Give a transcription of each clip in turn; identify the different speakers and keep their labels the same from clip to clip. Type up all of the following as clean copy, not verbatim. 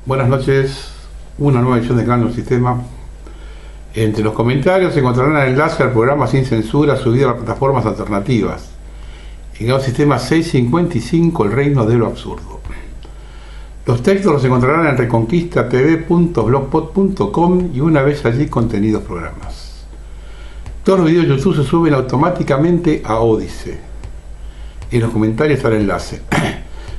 Speaker 1: Buenas noches, una nueva edición de Clan del Sistema. Entre los comentarios se encontrarán el enlace al programa Sin Censura subido a las plataformas alternativas. En el sistema 655, el reino de lo absurdo. Los textos los encontrarán en reconquistatv.blogspot.com y una vez allí contenidos programas. Todos los videos de YouTube se suben automáticamente a Odysee. En los comentarios está el enlace.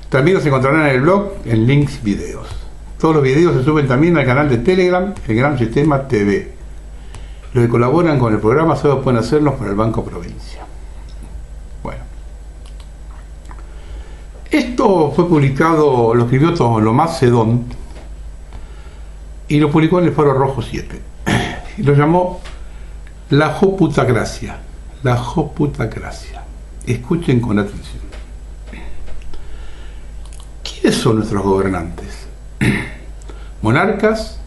Speaker 1: También los encontrarán en el blog en links videos. Todos los videos se suben también al canal de Telegram, el Gran Sistema TV. Los que colaboran con el programa solo pueden hacerlo por el Banco Provincia. Bueno. Esto fue publicado, lo escribió Tomás Sedón y lo publicó en el Faro Rojo 7. Y lo llamó La Joputacracia. La Joputacracia. Escuchen con atención. ¿Quiénes son nuestros gobernantes? ¿Monarcas?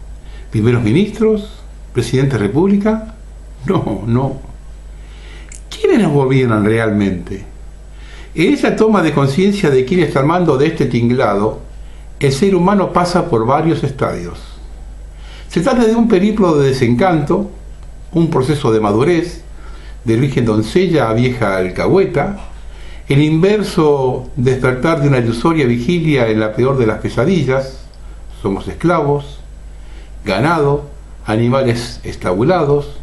Speaker 1: ¿Primeros ministros? ¿Presidente de República? No. ¿Quiénes nos gobiernan realmente? En esa toma de conciencia de quién está al mando de este tinglado, el ser humano pasa por varios estadios. Se trata de un periplo de desencanto, un proceso de madurez, de virgen doncella a vieja alcahueta, el inverso despertar de una ilusoria vigilia en la peor de las pesadillas. Somos esclavos, ganado, animales estabulados.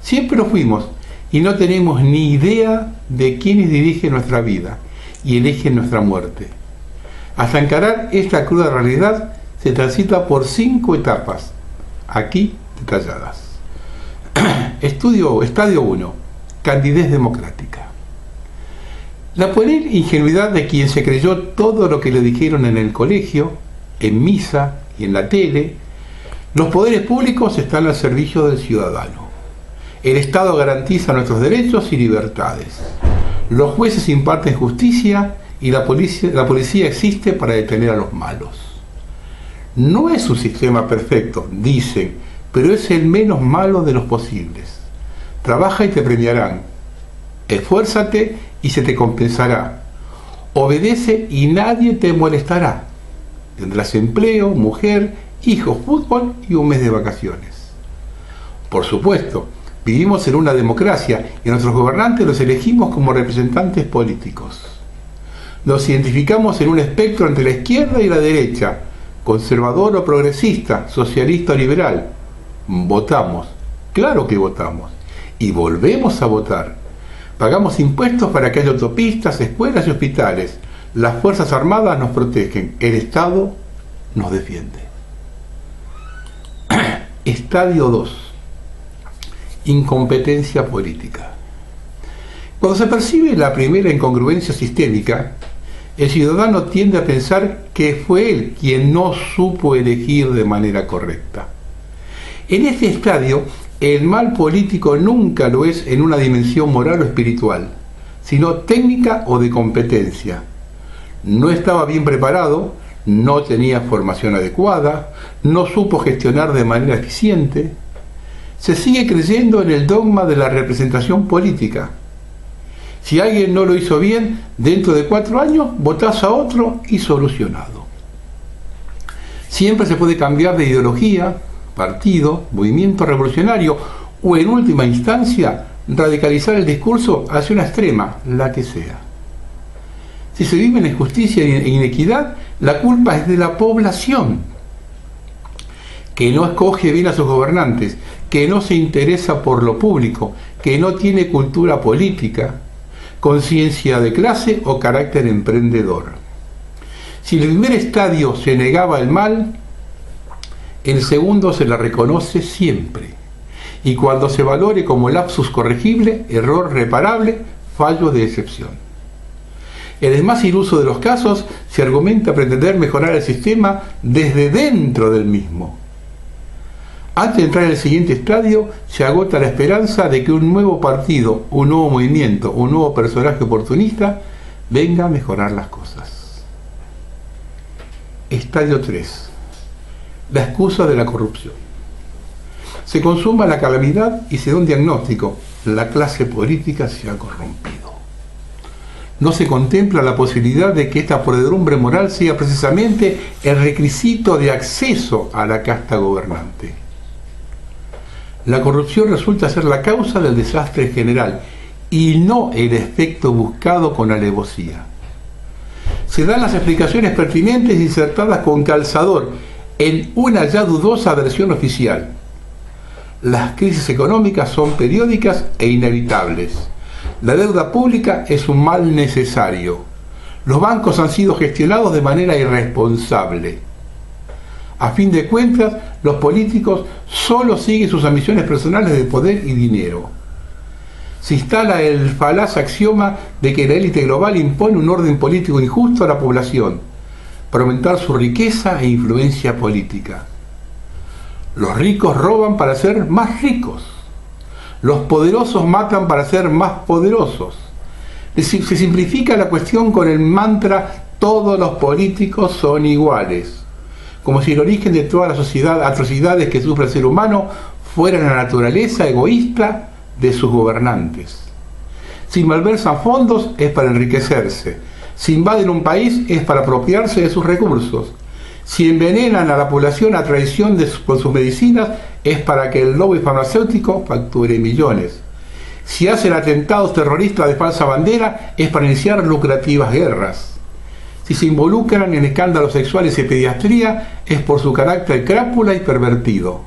Speaker 1: Siempre lo fuimos y no tenemos ni idea de quiénes dirigen nuestra vida y eligen nuestra muerte. Hasta encarar esta cruda realidad se transita por 5 etapas, aquí detalladas. Estadio 1. Candidez democrática. La pueril ingenuidad de quien se creyó todo lo que le dijeron en el colegio, en misa y en la tele. Los poderes públicos están al servicio del ciudadano. El Estado garantiza nuestros derechos y libertades. Los jueces imparten justicia y la policía existe para detener a los malos. No es un sistema perfecto, dicen, pero es el menos malo de los posibles. Trabaja y te premiarán. Esfuérzate y se te compensará. Obedece y nadie te molestará. Tendrás empleo, mujer, hijos, fútbol y un mes de vacaciones. Por supuesto, vivimos en una democracia y nuestros gobernantes los elegimos como representantes políticos. Nos identificamos en un espectro entre la izquierda y la derecha, conservador o progresista, socialista o liberal. Votamos, claro que votamos, y volvemos a votar. Pagamos impuestos para que haya autopistas, escuelas y hospitales. Las Fuerzas Armadas nos protegen, el Estado nos defiende. Estadio 2. Incompetencia política. Cuando se percibe la primera incongruencia sistémica, el ciudadano tiende a pensar que fue él quien no supo elegir de manera correcta. En este estadio, el mal político nunca lo es en una dimensión moral o espiritual, sino técnica o de competencia. No estaba bien preparado, no tenía formación adecuada, no supo gestionar de manera eficiente. Se sigue creyendo en el dogma de la representación política. Si alguien no lo hizo bien, dentro de 4 años, votás a otro y solucionado. Siempre se puede cambiar de ideología, partido, movimiento revolucionario o en última instancia radicalizar el discurso hacia una extrema, la que sea. Si se vive en injusticia e inequidad, la culpa es de la población, que no escoge bien a sus gobernantes, que no se interesa por lo público, que no tiene cultura política, conciencia de clase o carácter emprendedor. Si en el primer estadio se negaba el mal, en el segundo se la reconoce siempre. Y cuando se valore como lapsus corregible, error reparable, fallo de excepción. En el más iluso de los casos, se argumenta pretender mejorar el sistema desde dentro del mismo. Antes de entrar en el siguiente estadio, se agota la esperanza de que un nuevo partido, un nuevo movimiento, un nuevo personaje oportunista venga a mejorar las cosas. Estadio 3. La excusa de la corrupción. Se consuma la calamidad y se da un diagnóstico. La clase política se ha corrompido. no se contempla la posibilidad de que esta podredumbre moral sea precisamente el requisito de acceso a la casta gobernante. La corrupción resulta ser la causa del desastre general y no el efecto buscado con alevosía. Se dan las explicaciones pertinentes insertadas con calzador en una ya dudosa versión oficial. Las crisis económicas son periódicas e inevitables. La deuda pública es un mal necesario. Los bancos han sido gestionados de manera irresponsable. A fin de cuentas, los políticos solo siguen sus ambiciones personales de poder y dinero. Se instala el falaz axioma de que la élite global impone un orden político injusto a la población para aumentar su riqueza e influencia política. Los ricos roban para ser más ricos. Los poderosos matan para ser más poderosos. Se simplifica la cuestión con el mantra todos los políticos son iguales, como si el origen de todas las atrocidades que sufre el ser humano fuera la naturaleza egoísta de sus gobernantes. Si malversan fondos es para enriquecerse. Si invaden un país es para apropiarse de sus recursos. Si envenenan a la población a traición con sus medicinas es para que el lobby farmacéutico facture millones. Si hacen atentados terroristas de falsa bandera es para iniciar lucrativas guerras. Si se involucran en escándalos sexuales y pediatría es por su carácter crápula y pervertido.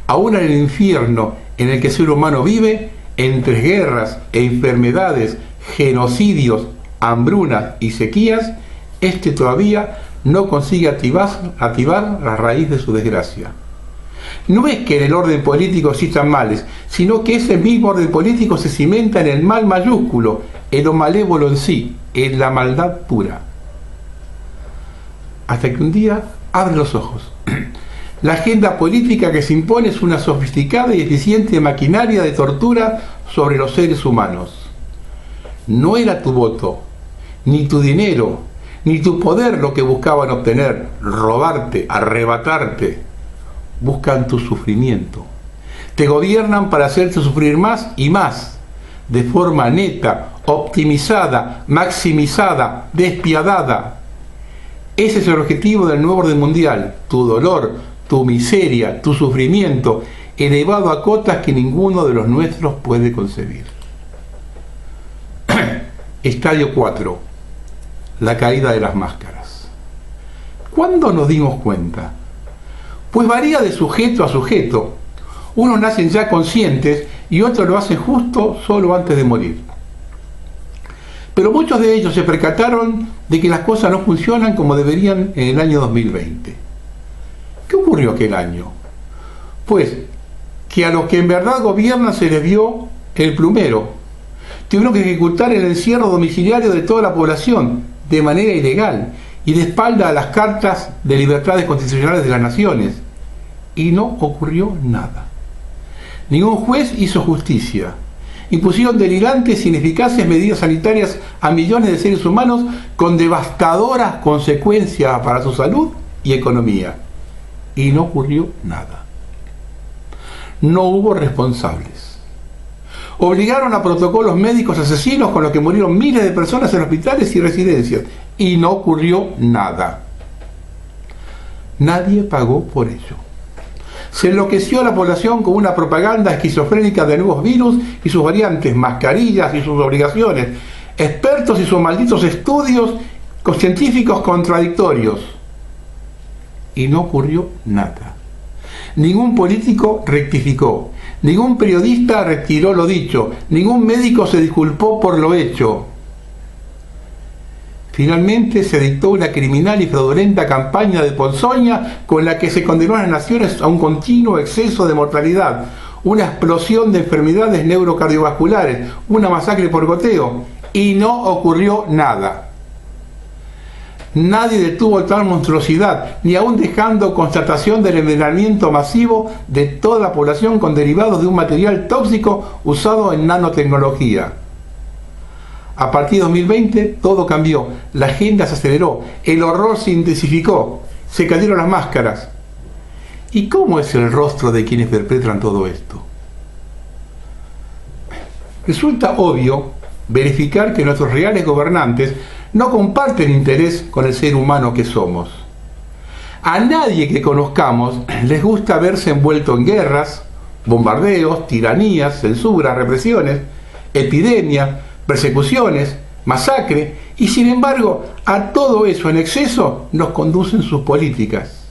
Speaker 1: Aún en el infierno en el que el ser humano vive, entre guerras e enfermedades, genocidios, hambrunas y sequías, este todavía no consigue activar la raíz de su desgracia. No es que en el orden político existan males, sino que ese mismo orden político se cimenta en el mal mayúsculo, en lo malévolo en sí, en la maldad pura. Hasta que un día abre los ojos. La agenda política que se impone es una sofisticada y eficiente maquinaria de tortura sobre los seres humanos. No era tu voto, ni tu dinero, ni tu poder lo que buscaban obtener, robarte, arrebatarte. Buscan tu sufrimiento. Te gobiernan para hacerte sufrir más y más, de forma neta, optimizada, maximizada, despiadada. Ese es el objetivo del nuevo orden mundial, tu dolor, tu miseria, tu sufrimiento, elevado a cotas que ninguno de los nuestros puede concebir. Estadio 4. La caída de las máscaras. ¿Cuándo nos dimos cuenta? Pues varía de sujeto a sujeto. Unos nacen ya conscientes y otros lo hacen justo solo antes de morir. Pero muchos de ellos se percataron de que las cosas no funcionan como deberían en el año 2020. ¿Qué ocurrió aquel año? Pues que a los que en verdad gobiernan se les vio el plumero. Tuvieron que ejecutar el encierro domiciliario de toda la población de manera ilegal y de espalda a las cartas de libertades constitucionales de las naciones. Y no ocurrió nada. Ningún juez hizo justicia. Impusieron delirantes e ineficaces medidas sanitarias a millones de seres humanos con devastadoras consecuencias para su salud y economía. Y no ocurrió nada. No hubo responsables. Obligaron a protocolos médicos asesinos con los que murieron miles de personas en hospitales y residencias. Y no ocurrió nada. Nadie pagó por ello. Se enloqueció a la población con una propaganda esquizofrénica de nuevos virus y sus variantes, mascarillas y sus obligaciones, expertos y sus malditos estudios científicos contradictorios. Y no ocurrió nada. Ningún político rectificó, ningún periodista retiró lo dicho, ningún médico se disculpó por lo hecho. Finalmente se dictó una criminal y fraudulenta campaña de ponzoña con la que se condenó a las naciones a un continuo exceso de mortalidad, una explosión de enfermedades neurocardiovasculares, una masacre por goteo, y no ocurrió nada. Nadie detuvo tal monstruosidad, ni aún dejando constatación del envenenamiento masivo de toda la población con derivados de un material tóxico usado en nanotecnología. A partir de 2020 todo cambió, la agenda se aceleró, el horror se intensificó, se cayeron las máscaras. ¿Y cómo es el rostro de quienes perpetran todo esto? Resulta obvio verificar que nuestros reales gobernantes no comparten interés con el ser humano que somos. A nadie que conozcamos les gusta verse envuelto en guerras, bombardeos, tiranías, censuras, represiones, epidemias, persecuciones, masacre, y sin embargo a todo eso en exceso nos conducen sus políticas,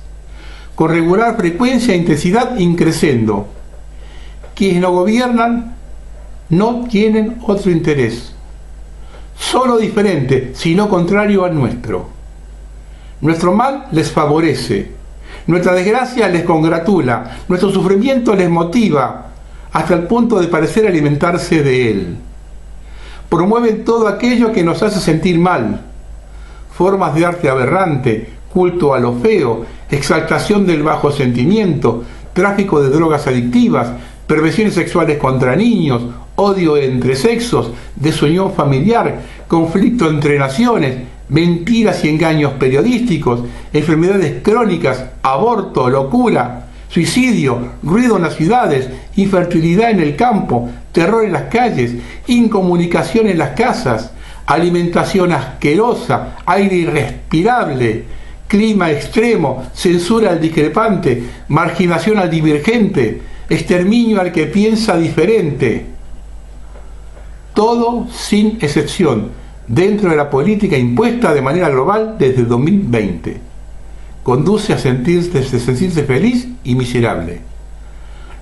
Speaker 1: con regular frecuencia e intensidad increciendo. Quienes nos gobiernan no tienen otro interés, solo diferente, sino contrario al nuestro. Nuestro mal les favorece, nuestra desgracia les congratula, nuestro sufrimiento les motiva, hasta el punto de parecer alimentarse de él. Promueven todo aquello que nos hace sentir mal, formas de arte aberrante, culto a lo feo, exaltación del bajo sentimiento, tráfico de drogas adictivas, perversiones sexuales contra niños, odio entre sexos, desunión familiar, conflicto entre naciones, mentiras y engaños periodísticos, enfermedades crónicas, aborto, locura, suicidio, ruido en las ciudades, infertilidad en el campo, terror en las calles, incomunicación en las casas, alimentación asquerosa, aire irrespirable, clima extremo, censura al discrepante, marginación al divergente, exterminio al que piensa diferente. Todo sin excepción, dentro de la política impuesta de manera global desde 2020. Conduce a sentirse feliz y miserable.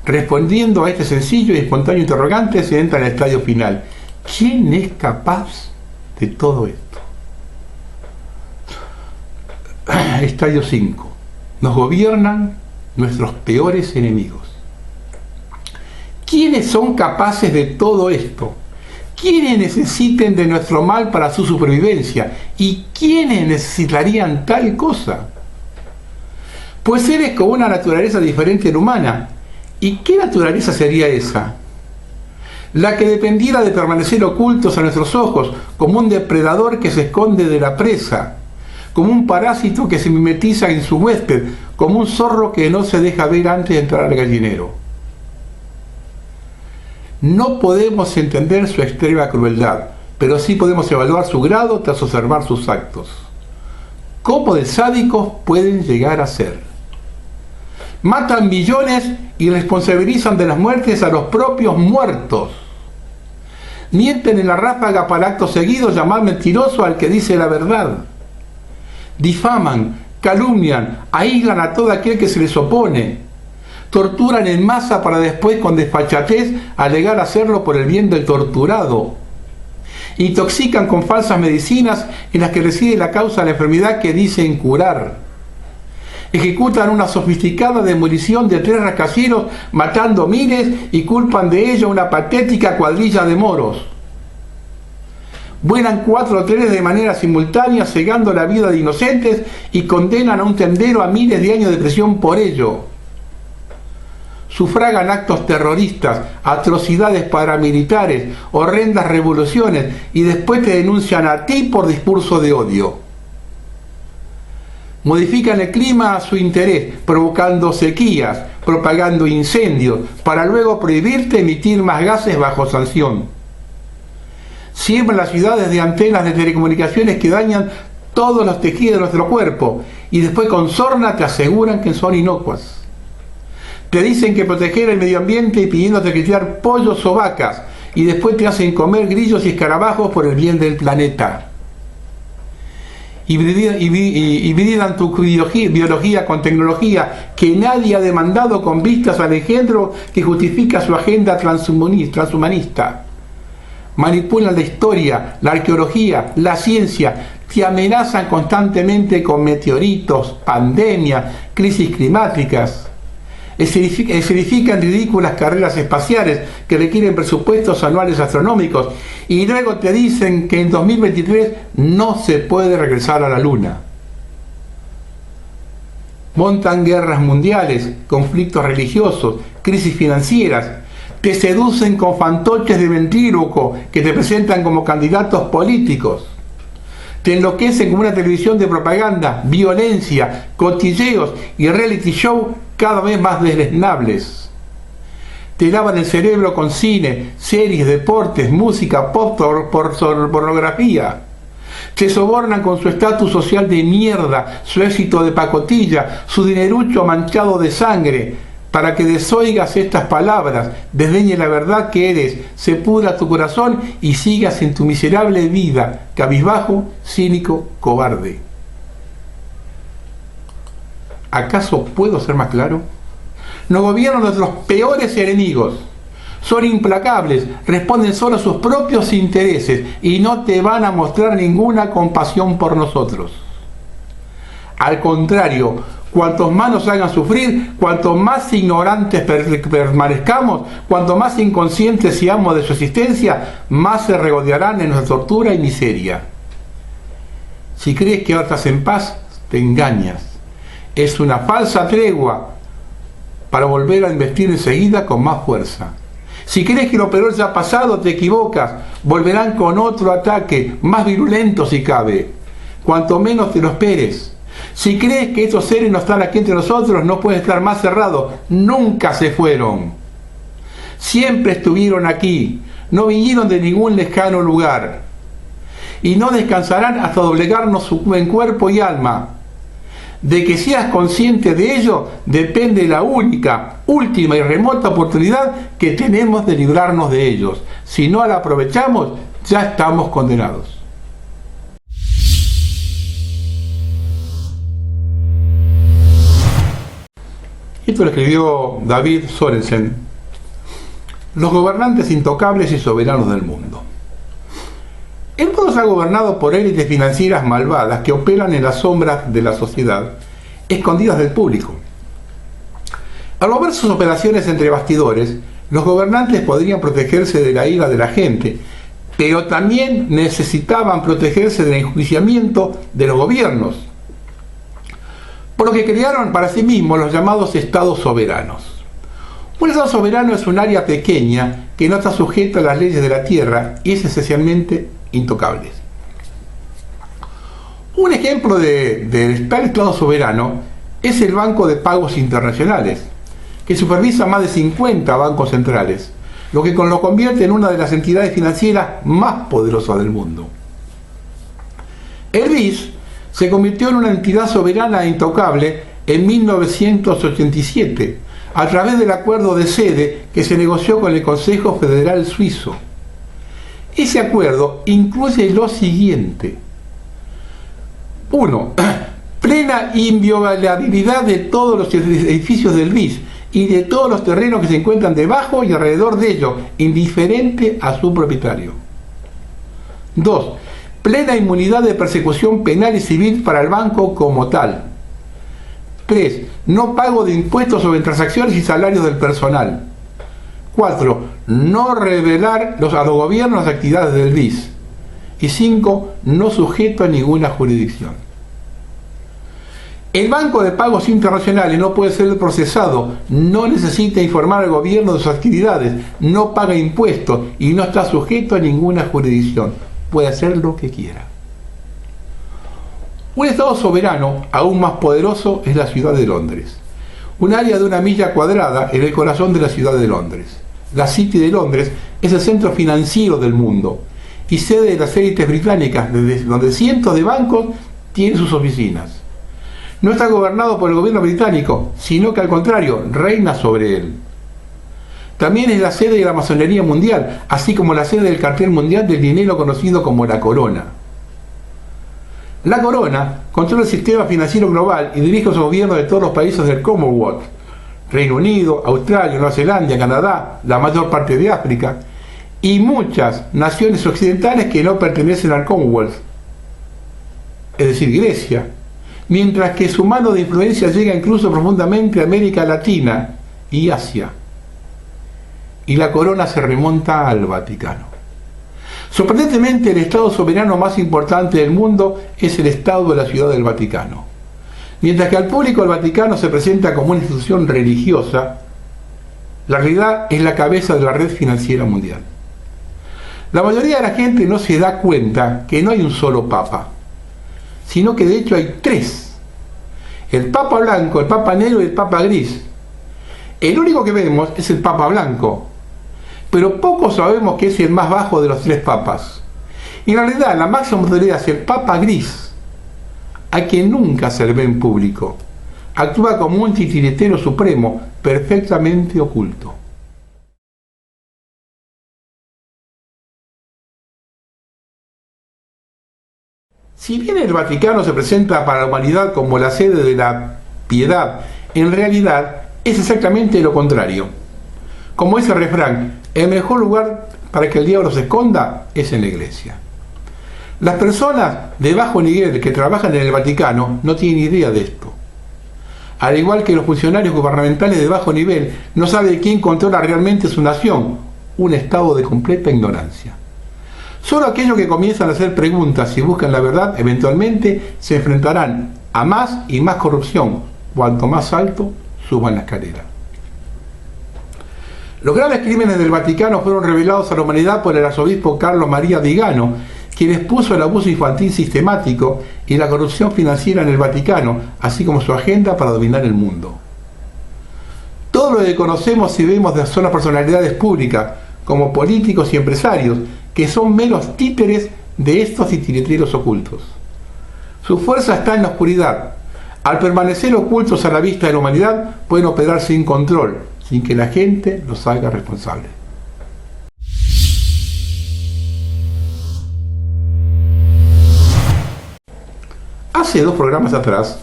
Speaker 1: Respondiendo a este sencillo y espontáneo interrogante, se entra en el estadio final. ¿Quién es capaz de todo esto? Estadio 5. Nos gobiernan nuestros peores enemigos. ¿Quiénes son capaces de todo esto? ¿Quiénes necesiten de nuestro mal para su supervivencia? ¿Y quiénes necesitarían tal cosa? Pues seres con una naturaleza diferente a la humana. ¿Y qué naturaleza sería esa? La que dependiera de permanecer ocultos a nuestros ojos, como un depredador que se esconde de la presa, como un parásito que se mimetiza en su huésped, como un zorro que no se deja ver antes de entrar al gallinero. No podemos entender su extrema crueldad, pero sí podemos evaluar su grado tras observar sus actos. ¿Cómo de sádicos pueden llegar a ser? Matan millones y responsabilizan de las muertes a los propios muertos. Mienten en la ráfaga para acto seguido llamar mentiroso al que dice la verdad. Difaman, calumnian, aíslan a todo aquel que se les opone. Torturan en masa para después con desfachatez alegar hacerlo por el bien del torturado. Intoxican con falsas medicinas en las que reside la causa de la enfermedad que dicen curar. Ejecutan una sofisticada demolición de 3 rascacielos matando miles y culpan de ello a una patética cuadrilla de moros. Vuelan 4 trenes de manera simultánea cegando la vida de inocentes y condenan a un tendero a miles de años de prisión por ello. Sufragan actos terroristas, atrocidades paramilitares, horrendas revoluciones y después te denuncian a ti por discurso de odio. Modifican el clima a su interés, provocando sequías, propagando incendios, para luego prohibirte emitir más gases bajo sanción. Siembran las ciudades de antenas de telecomunicaciones que dañan todos los tejidos de nuestro cuerpo y después con sorna te aseguran que son inocuas. Te dicen que proteger el medio ambiente y pidiéndote criar pollos o vacas y después te hacen comer grillos y escarabajos por el bien del planeta. Hibridan tu biología con tecnología que nadie ha demandado con vistas al engendro que justifica su agenda transhumanista. Manipulan la historia, la arqueología, la ciencia, te amenazan constantemente con meteoritos, pandemias, crisis climáticas. Escenifican ridículas carreras espaciales que requieren presupuestos anuales astronómicos y luego te dicen que en 2023 no se puede regresar a la Luna. Montan guerras mundiales, conflictos religiosos, crisis financieras, te seducen con fantoches de ventríloco que te presentan como candidatos políticos. Te enloquecen como una televisión de propaganda, violencia, cotilleos y reality show cada vez más deleznables. te lavan el cerebro con cine, series, deportes, música, pop, pornografía. Te sobornan con su estatus social de mierda, su éxito de pacotilla, su dinerucho manchado de sangre, para que desoigas estas palabras, desdeñe la verdad que eres, se pudra tu corazón y sigas en tu miserable vida, cabizbajo, cínico, cobarde. ¿Acaso puedo ser más claro? Nos gobiernan nuestros peores enemigos. Son implacables, responden solo a sus propios intereses y no te van a mostrar ninguna compasión por nosotros. Al contrario, cuantos más nos hagan sufrir, cuanto más ignorantes permanezcamos, cuanto más inconscientes seamos de su existencia, más se regodearán en nuestra tortura y miseria. Si crees que ahora estás en paz, te engañas. Es una falsa tregua para volver a investir enseguida con más fuerza. Si crees que lo peor ya ha pasado, te equivocas. Volverán con otro ataque, más virulento si cabe. Cuanto menos te lo esperes. Si crees que estos seres no están aquí entre nosotros, no pueden estar más cerrados. Nunca se fueron. Siempre estuvieron aquí. No vinieron de ningún lejano lugar. Y no descansarán hasta doblegarnos en cuerpo y alma. De que seas consciente de ello depende la única, última y remota oportunidad que tenemos de librarnos de ellos. Si no la aprovechamos, ya estamos condenados. Esto lo escribió David Sorensen. Los gobernantes intocables y soberanos del mundo. El mundo está gobernado por élites financieras malvadas que operan en las sombras de la sociedad, escondidas del público. Al mover sus operaciones entre bastidores, los gobernantes podrían protegerse de la ira de la gente, pero también necesitaban protegerse del enjuiciamiento de los gobiernos, por lo que crearon para sí mismos los llamados estados soberanos. Un estado soberano es un área pequeña que no está sujeta a las leyes de la tierra y es esencialmente intocable. Un ejemplo de tal estado soberano es el Banco de Pagos Internacionales, que supervisa más de 50 bancos centrales, lo que lo convierte en una de las entidades financieras más poderosas del mundo. El BIS se convirtió en una entidad soberana e intocable en 1987, a través del acuerdo de sede que se negoció con el Consejo Federal Suizo. Ese acuerdo incluye lo siguiente. 1. Plena inviolabilidad de todos los edificios del BIS y de todos los terrenos que se encuentran debajo y alrededor de ellos, indiferente a su propietario. 2. Plena inmunidad de persecución penal y civil para el banco como tal. 3. No pago de impuestos sobre transacciones y salarios del personal. 4. No revelar a los gobiernos las actividades del BIS. Y 5. No sujeto a ninguna jurisdicción. El Banco de Pagos Internacionales no puede ser procesado, no necesita informar al gobierno de sus actividades, no paga impuestos y no está sujeto a ninguna jurisdicción. Puede hacer lo que quiera. Un Estado soberano, aún más poderoso, es la ciudad de Londres. Un área de 1 milla cuadrada en el corazón de la ciudad de Londres. La City de Londres es el centro financiero del mundo y sede de las élites británicas, donde cientos de bancos tienen sus oficinas. No está gobernado por el gobierno británico, sino que al contrario, reina sobre él. También es la sede de la masonería mundial, así como la sede del cartel mundial del dinero conocido como la Corona. La Corona controla el sistema financiero global y dirige los gobiernos de todos los países del Commonwealth, Reino Unido, Australia, Nueva Zelanda, Canadá, la mayor parte de África y muchas naciones occidentales que no pertenecen al Commonwealth, es decir, Grecia, mientras que su mano de influencia llega incluso profundamente a América Latina y Asia. Y la corona se remonta al Vaticano. Sorprendentemente, el Estado soberano más importante del mundo es el Estado de la Ciudad del Vaticano. Mientras que al público el Vaticano se presenta como una institución religiosa, la realidad es la cabeza de la red financiera mundial. La mayoría de la gente no se da cuenta que no hay un solo papa, sino que de hecho hay 3. El papa blanco, el papa negro y el papa gris. El único que vemos es el Papa blanco, pero poco sabemos que es el más bajo de los 3 papas. Y en realidad la máxima autoridad es el Papa gris, a quien nunca se le ve en público. Actúa como un titiritero supremo, perfectamente oculto. Si bien el Vaticano se presenta para la humanidad como la sede de la piedad, en realidad es exactamente lo contrario. Como dice el refrán, el mejor lugar para que el diablo se esconda es en la iglesia. Las personas de bajo nivel que trabajan en el Vaticano no tienen idea de esto. Al igual que los funcionarios gubernamentales de bajo nivel no saben quién controla realmente su nación, un estado de completa ignorancia. Solo aquellos que comienzan a hacer preguntas y buscan la verdad eventualmente se enfrentarán a más y más corrupción, cuanto más alto suban la escalera. Los graves crímenes del Vaticano fueron revelados a la humanidad por el arzobispo Carlo María Vigano, quien expuso el abuso infantil sistemático y la corrupción financiera en el Vaticano, así como su agenda para dominar el mundo. Todo lo que conocemos y vemos son las personalidades públicas, como políticos y empresarios, que son meros títeres de estos titiriteros ocultos. Su fuerza está en la oscuridad. Al permanecer ocultos a la vista de la humanidad, pueden operar sin control, sin que la gente los haga responsables. Hace 2 programas atrás,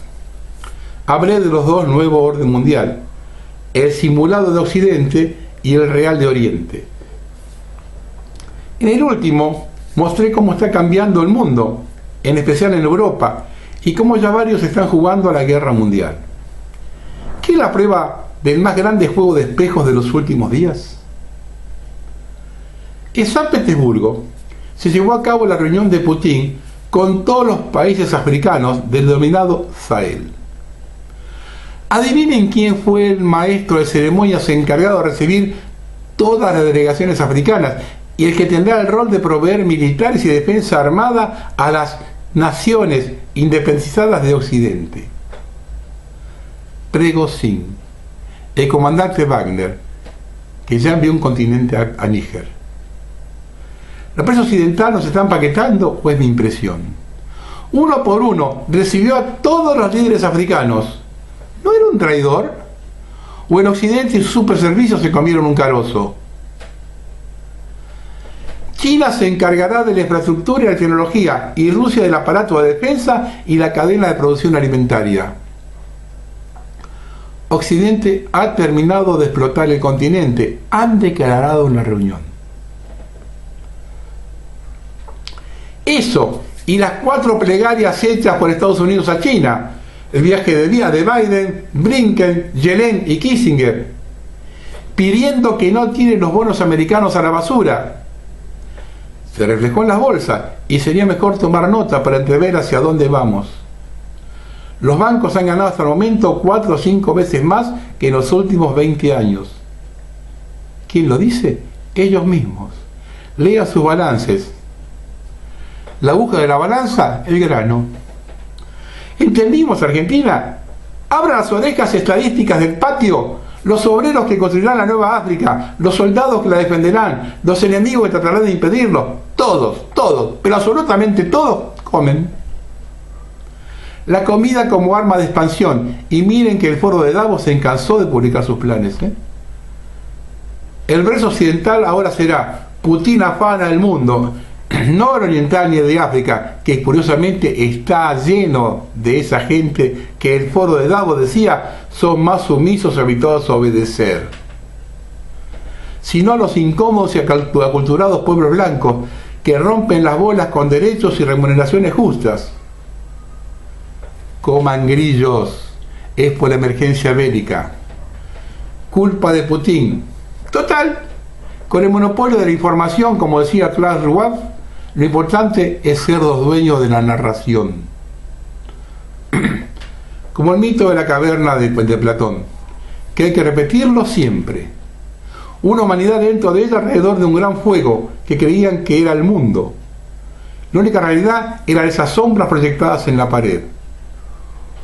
Speaker 1: hablé de los 2 nuevos orden mundial, el simulado de Occidente y el real de Oriente. En el último, mostré cómo está cambiando el mundo, en especial en Europa, y cómo ya varios están jugando a la guerra mundial. ¿Qué es la prueba del más grande juego de espejos de los últimos días? En San Petersburgo se llevó a cabo la reunión de Putin con todos los países africanos del denominado Sahel. Adivinen quién fue el maestro de ceremonias encargado de recibir todas las delegaciones africanas y el que tendrá el rol de proveer militares y defensa armada a las naciones independizadas de Occidente. Prigozhin, el comandante Wagner, que ya envió un contingente a Níger. ¿La prensa occidental nos está empaquetando o es mi impresión? Uno por uno recibió a todos los líderes africanos. ¿No era un traidor? ¿O en Occidente y sus superservicios se comieron un carozo? China se encargará de la infraestructura y la tecnología, y Rusia del aparato de defensa y la cadena de producción alimentaria. Occidente ha terminado de explotar el continente, han declarado en la reunión. Eso y las 4 plegarias hechas por Estados Unidos a China, el viaje de Biden, Blinken, Yellen y Kissinger, pidiendo que no tiren los bonos americanos a la basura, se reflejó en las bolsas y sería mejor tomar nota para entrever hacia dónde vamos. Los bancos han ganado hasta el momento 4 o 5 veces más que en los últimos 20 años. ¿Quién lo dice? Ellos mismos. Lea sus balances. La aguja de la balanza, el grano. ¿Entendimos, Argentina? Abra las orejas estadísticas del patio. Los obreros que construirán la nueva África, los soldados que la defenderán, los enemigos que tratarán de impedirlo, todos, pero absolutamente todos comen. La comida como arma de expansión, y miren que el foro de Davos se cansó de publicar sus planes. El verso occidental ahora será: Putin afana el mundo, no el oriental ni el de África, que curiosamente está lleno de esa gente que el foro de Davos decía son más sumisos y habituados a obedecer, sino los incómodos y aculturados pueblos blancos que rompen las bolas con derechos y remuneraciones justas. Coman grillos, es por la emergencia bélica, culpa de Putin. Total, con el monopolio de la información, como decía Klaus Schwab, lo importante es ser los dueños de la narración. Como el mito de la caverna de Platón, que hay que repetirlo siempre. Una humanidad dentro de ella alrededor de un gran fuego que creían que era el mundo. La única realidad eran esas sombras proyectadas en la pared.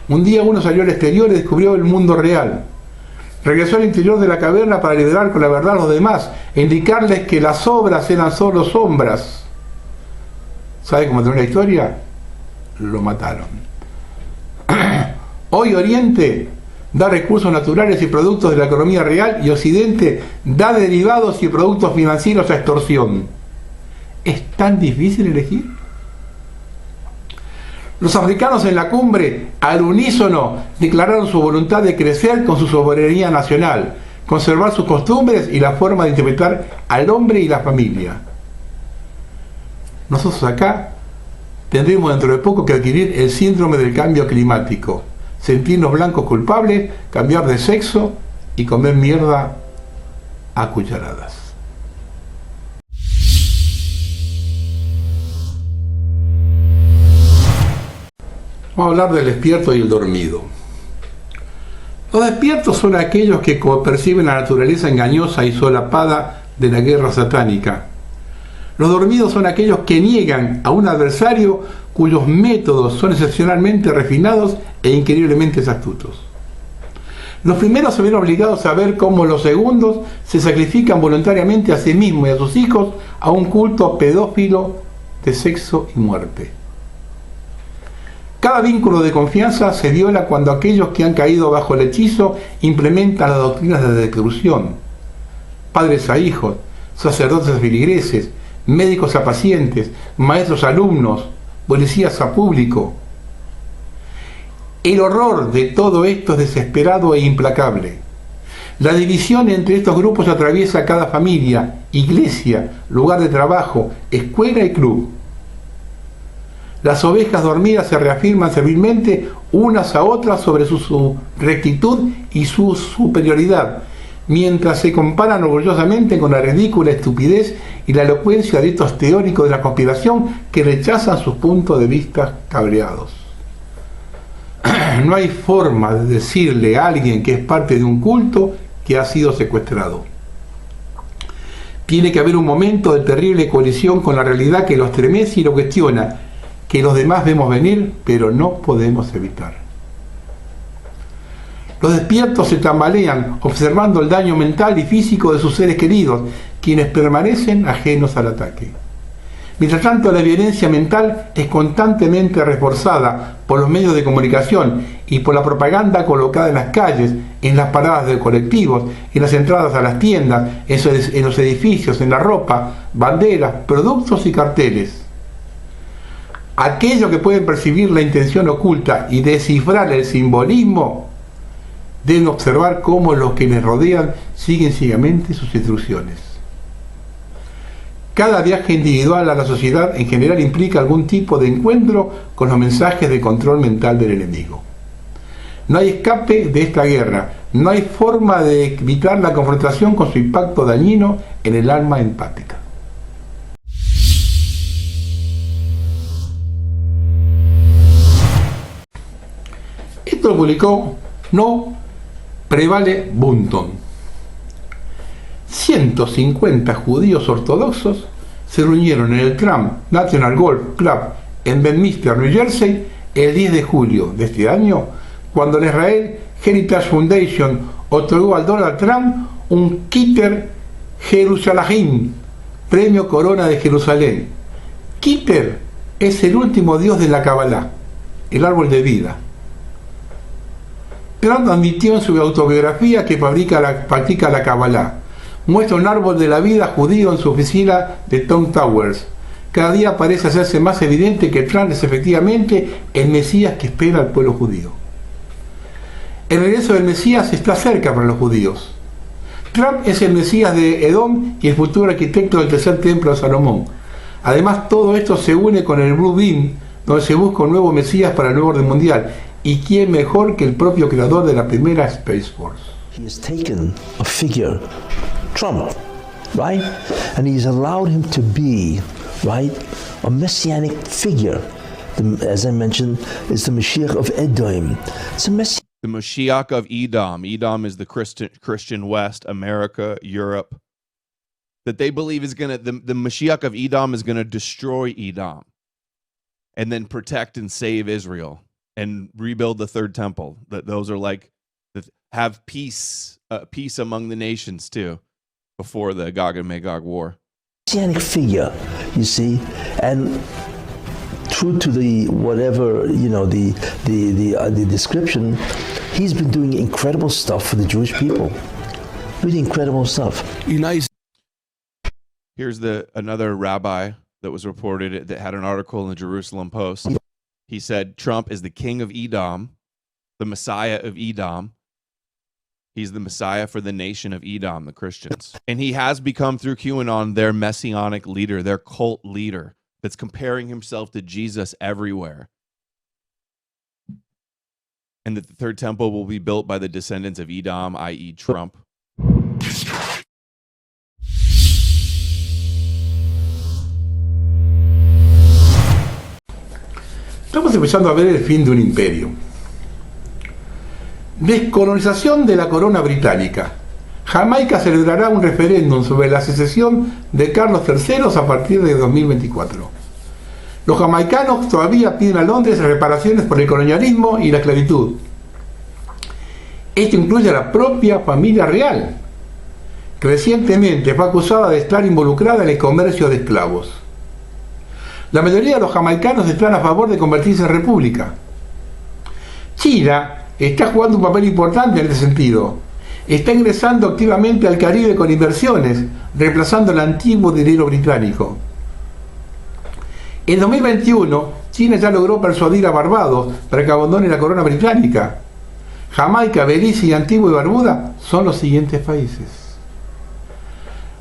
Speaker 1: Un día uno salió al exterior y descubrió el mundo real. Regresó al interior de la caverna para liberar con la verdad a los demás e indicarles que las obras eran solo sombras. ¿Sabe cómo terminó la historia? Lo mataron. Hoy Oriente da recursos naturales y productos de la economía real y Occidente da derivados y productos financieros a extorsión. ¿Es tan difícil elegir? Los africanos en la cumbre, al unísono, declararon su voluntad de crecer con su soberanía nacional, conservar sus costumbres y la forma de interpretar al hombre y la familia. Nosotros acá tendremos dentro de poco que adquirir el síndrome del cambio climático, sentirnos blancos culpables, cambiar de sexo y comer mierda a cucharadas. Vamos a hablar del despierto y el dormido. Los despiertos son aquellos que perciben la naturaleza engañosa y solapada de la guerra satánica. Los dormidos son aquellos que niegan a un adversario cuyos métodos son excepcionalmente refinados e increíblemente astutos. Los primeros se ven obligados a ver cómo los segundos se sacrifican voluntariamente a sí mismos y a sus hijos a un culto pedófilo de sexo y muerte. Cada vínculo de confianza se viola cuando aquellos que han caído bajo el hechizo implementan las doctrinas de reclusión. Padres a hijos, sacerdotes a feligreses, médicos a pacientes, maestros a alumnos, policías a público. El horror de todo esto es desesperado e implacable. La división entre estos grupos atraviesa cada familia, iglesia, lugar de trabajo, escuela y club. Las ovejas dormidas se reafirman servilmente unas a otras sobre su rectitud y su superioridad, mientras se comparan orgullosamente con la ridícula estupidez y la elocuencia de estos teóricos de la conspiración que rechazan sus puntos de vista cabreados. No hay forma de decirle a alguien que es parte de un culto que ha sido secuestrado. Tiene que haber un momento de terrible colisión con la realidad que lo estremece y lo cuestiona, que los demás vemos venir, pero no podemos evitar. Los despiertos se tambalean, observando el daño mental y físico de sus seres queridos, quienes permanecen ajenos al ataque. Mientras tanto, la violencia mental es constantemente reforzada por los medios de comunicación y por la propaganda colocada en las calles, en las paradas de colectivos, en las entradas a las tiendas, en los edificios, en la ropa, banderas, productos y carteles. Aquellos que pueden percibir la intención oculta y descifrar el simbolismo deben observar cómo los que les rodean siguen ciegamente sus instrucciones. Cada viaje individual a la sociedad en general implica algún tipo de encuentro con los mensajes de control mental del enemigo. No hay escape de esta guerra, no hay forma de evitar la confrontación con su impacto dañino en el alma empática. Esto lo publicó No Prevale Bunton. 150 judíos ortodoxos se reunieron en el Trump National Golf Club en Bedminster, New Jersey, el 10 de julio de este año, cuando la Israel Heritage Foundation otorgó al Donald Trump un Keter Jerusalem, premio Corona de Jerusalén. Keter es el último dios de la Kabbalah, el árbol de vida. Trump admitió en su autobiografía que practica la Kabbalah. Muestra un árbol de la vida judío en su oficina de Tom Towers. Cada día parece hacerse más evidente que Trump es efectivamente el Mesías que espera al pueblo judío. El regreso del Mesías está cerca para los judíos. Trump es el Mesías de Edom y el futuro arquitecto del tercer templo de Salomón. Además, todo esto se une con el Blue Beam, donde se busca un nuevo Mesías para el nuevo orden mundial. ¿Y quién mejor que el propio creador de la primera Space Force?
Speaker 2: He has taken a figure, Trump, right? And he's allowed him to be, right, a messianic figure. As I mentioned, it's the Mashiach of Edom. It's a messianic.
Speaker 3: The Mashiach of Edom. Edom is the Christian West, America, Europe. That they believe is going to, the Mashiach of Edom is going to destroy Edom and then protect and save Israel and rebuild the third temple. That those are like have peace among the nations too, before the Gog and Magog war.
Speaker 2: Messianic figure, you see, and true to the whatever the description, he's been doing incredible stuff for the Jewish people, really incredible stuff.
Speaker 3: Here's another rabbi that was reported that had an article in the Jerusalem Post. He said Trump is the king of Edom, the Messiah of Edom. He's the Messiah for the nation of Edom, the Christians. And he has become, through QAnon, their messianic leader, their cult leader that's comparing himself to Jesus everywhere. And that the third temple will be built by the descendants of Edom, i.e. Trump.
Speaker 1: Estamos empezando a ver el fin de un imperio. Descolonización de la corona británica. Jamaica celebrará un referéndum sobre la secesión de Carlos III a partir de 2024. Los jamaicanos todavía piden a Londres reparaciones por el colonialismo y la esclavitud. Esto incluye a la propia familia real, que recientemente fue acusada de estar involucrada en el comercio de esclavos. La mayoría de los jamaicanos están a favor de convertirse en república. China está jugando un papel importante en este sentido. Está ingresando activamente al Caribe con inversiones, reemplazando el antiguo dinero británico. En 2021, China ya logró persuadir a Barbados para que abandone la corona británica. Jamaica, Belice y Antigua y Barbuda son los siguientes países.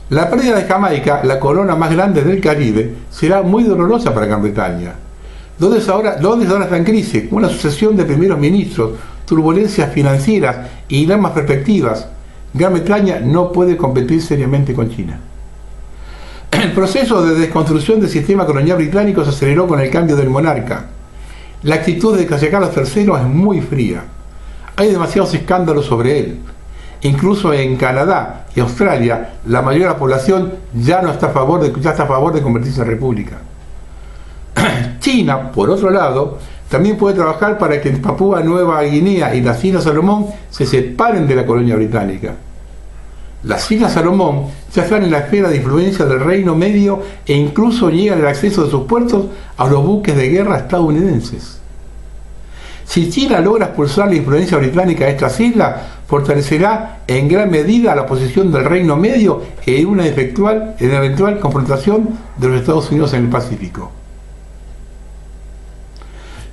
Speaker 1: La pérdida de Jamaica, la corona más grande del Caribe, será muy dolorosa para Gran Bretaña. Londres ahora está en crisis, con una sucesión de primeros ministros, turbulencias financieras y dramas perspectivas. Gran Bretaña no puede competir seriamente con China. El proceso de desconstrucción del sistema colonial británico se aceleró con el cambio del monarca. La actitud de Carlos III es muy fría. Hay demasiados escándalos sobre él. Incluso en Canadá y Australia, la mayoría de la población ya está a favor de convertirse en república. China, por otro lado, también puede trabajar para que Papúa Nueva Guinea y las Islas Salomón se separen de la colonia británica. Las Islas Salomón ya están en la esfera de influencia del Reino Medio e incluso niegan el acceso de sus puertos a los buques de guerra estadounidenses. Si China logra expulsar la influencia británica de estas islas, fortalecerá en gran medida la posición del Reino Medio en una eventual confrontación de los Estados Unidos en el Pacífico.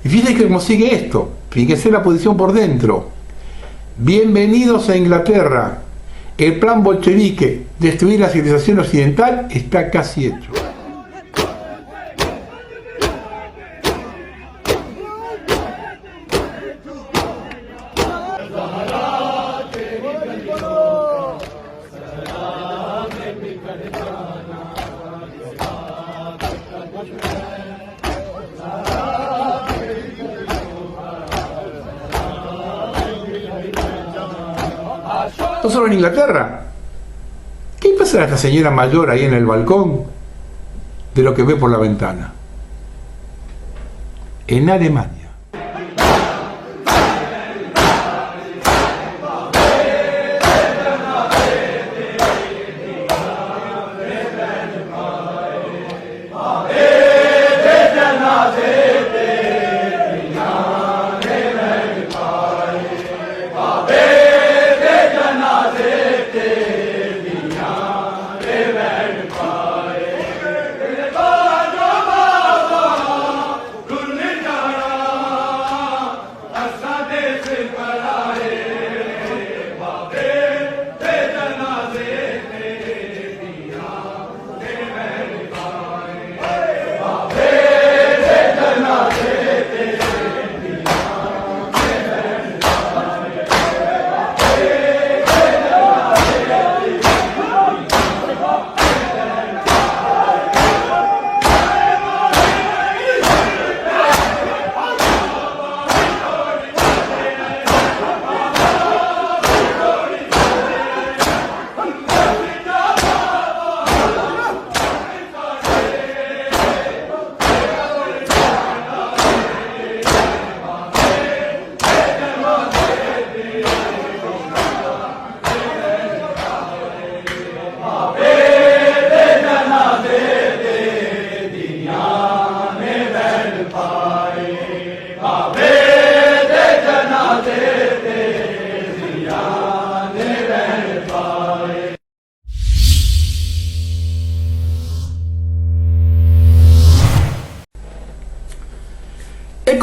Speaker 1: Y fíjense cómo sigue esto, fíjense la posición por dentro. Bienvenidos a Inglaterra. El plan bolchevique, destruir la civilización occidental, está casi hecho. No solo en Inglaterra. ¿Qué pasa a esta señora mayor ahí en el balcón de lo que ve por la ventana? En Alemania.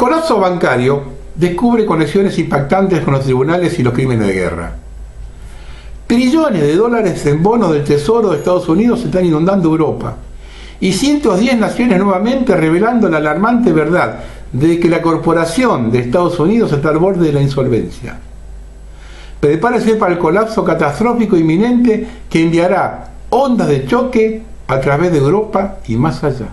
Speaker 1: colapso bancario descubre conexiones impactantes con los tribunales y los crímenes de guerra. Trillones de dólares en bonos del Tesoro de Estados Unidos están inundando Europa. Y 110 naciones nuevamente revelando la alarmante verdad de que la corporación de Estados Unidos está al borde de la insolvencia. Prepárese para el colapso catastrófico inminente que enviará ondas de choque a través de Europa y más allá.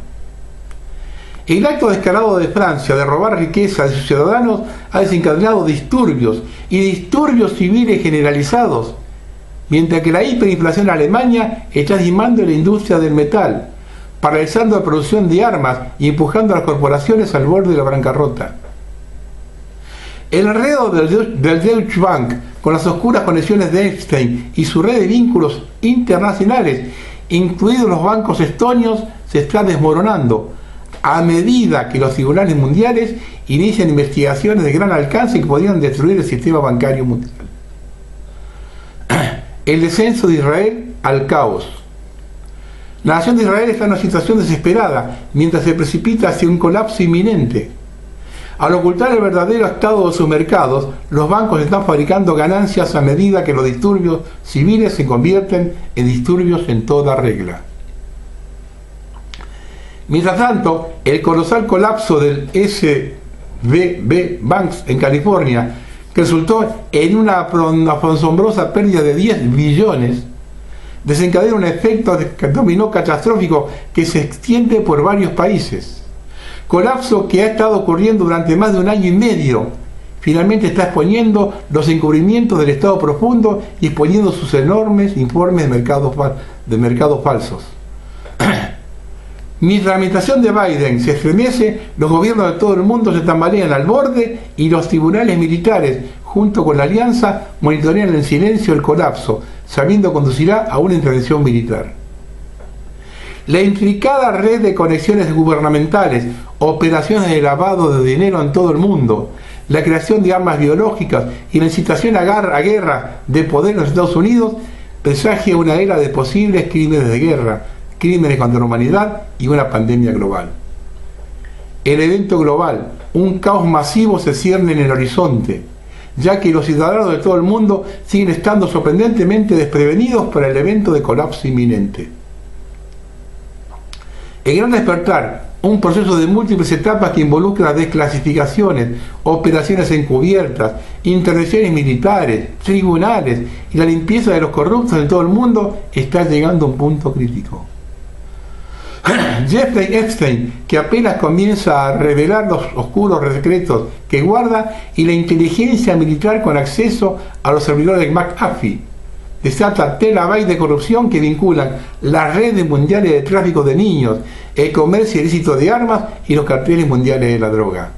Speaker 1: El acto descarado de Francia de robar riqueza de sus ciudadanos ha desencadenado disturbios y disturbios civiles generalizados, mientras que la hiperinflación en Alemania está diezmando la industria del metal, paralizando la producción de armas y empujando a las corporaciones al borde de la bancarrota. El enredo del Deutsche Bank con las oscuras conexiones de Epstein y su red de vínculos internacionales, incluidos los bancos estonios, se está desmoronando a medida que los tribunales mundiales inician investigaciones de gran alcance que podrían destruir el sistema bancario mundial. El descenso de Israel al caos. La nación de Israel está en una situación desesperada mientras se precipita hacia un colapso inminente. Al ocultar el verdadero estado de sus mercados, los bancos están fabricando ganancias a medida que los disturbios civiles se convierten en disturbios en toda regla. Mientras tanto, el colosal colapso del SVB Banks en California, que resultó en una asombrosa pérdida de 10 billones, desencadena un efecto dominó catastrófico que se extiende por varios países. Colapso que ha estado ocurriendo durante más de un año y medio. Finalmente está exponiendo los encubrimientos del Estado profundo y exponiendo sus enormes informes de mercados falsos. Mientras la administración de Biden se estremece, los gobiernos de todo el mundo se tambalean al borde y los tribunales militares, junto con la alianza, monitorean en silencio el colapso, sabiendo que conducirá a una intervención militar. La intricada red de conexiones gubernamentales, operaciones de lavado de dinero en todo el mundo, la creación de armas biológicas y la incitación a guerra de poder en los Estados Unidos presagia una era de posibles crímenes de guerra, crímenes contra la humanidad y una pandemia global. El evento global, un caos masivo se cierne en el horizonte, ya que los ciudadanos de todo el mundo siguen estando sorprendentemente desprevenidos para el evento de colapso inminente. El gran despertar, un proceso de múltiples etapas que involucra desclasificaciones, operaciones encubiertas, intervenciones militares, tribunales y la limpieza de los corruptos en todo el mundo, está llegando a un punto crítico. Jeffrey Epstein, que apenas comienza a revelar los oscuros secretos que guarda, y la inteligencia militar con acceso a los servidores de McAfee, desata terabytes de corrupción que vinculan las redes mundiales de tráfico de niños, el comercio ilícito de armas y los carteles mundiales de la droga.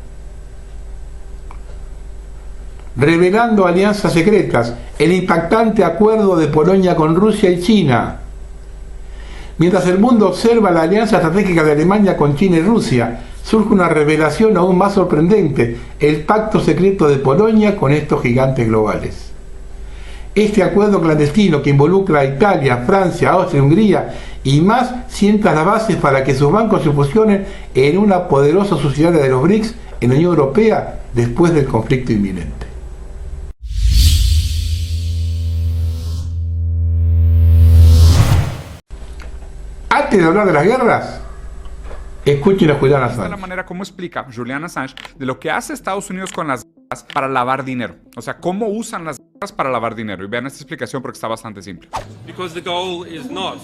Speaker 1: Revelando alianzas secretas, el impactante acuerdo de Polonia con Rusia y China. Mientras el mundo observa la alianza estratégica de Alemania con China y Rusia, surge una revelación aún más sorprendente: el pacto secreto de Polonia con estos gigantes globales. Este acuerdo clandestino, que involucra a Italia, Francia, Austria, Hungría y más, sienta las bases para que sus bancos se fusionen en una poderosa subsidiaria de los BRICS en la Unión Europea después del conflicto inminente. Antes de hablar de las guerras, escuchen a Julian Assange.
Speaker 4: Esta es la manera como explica Julian Assange de lo que hace Estados Unidos con las guerras para lavar dinero. O sea, cómo usan las guerras para lavar dinero. Y vean esta explicación porque está bastante simple.
Speaker 5: Because the goal is not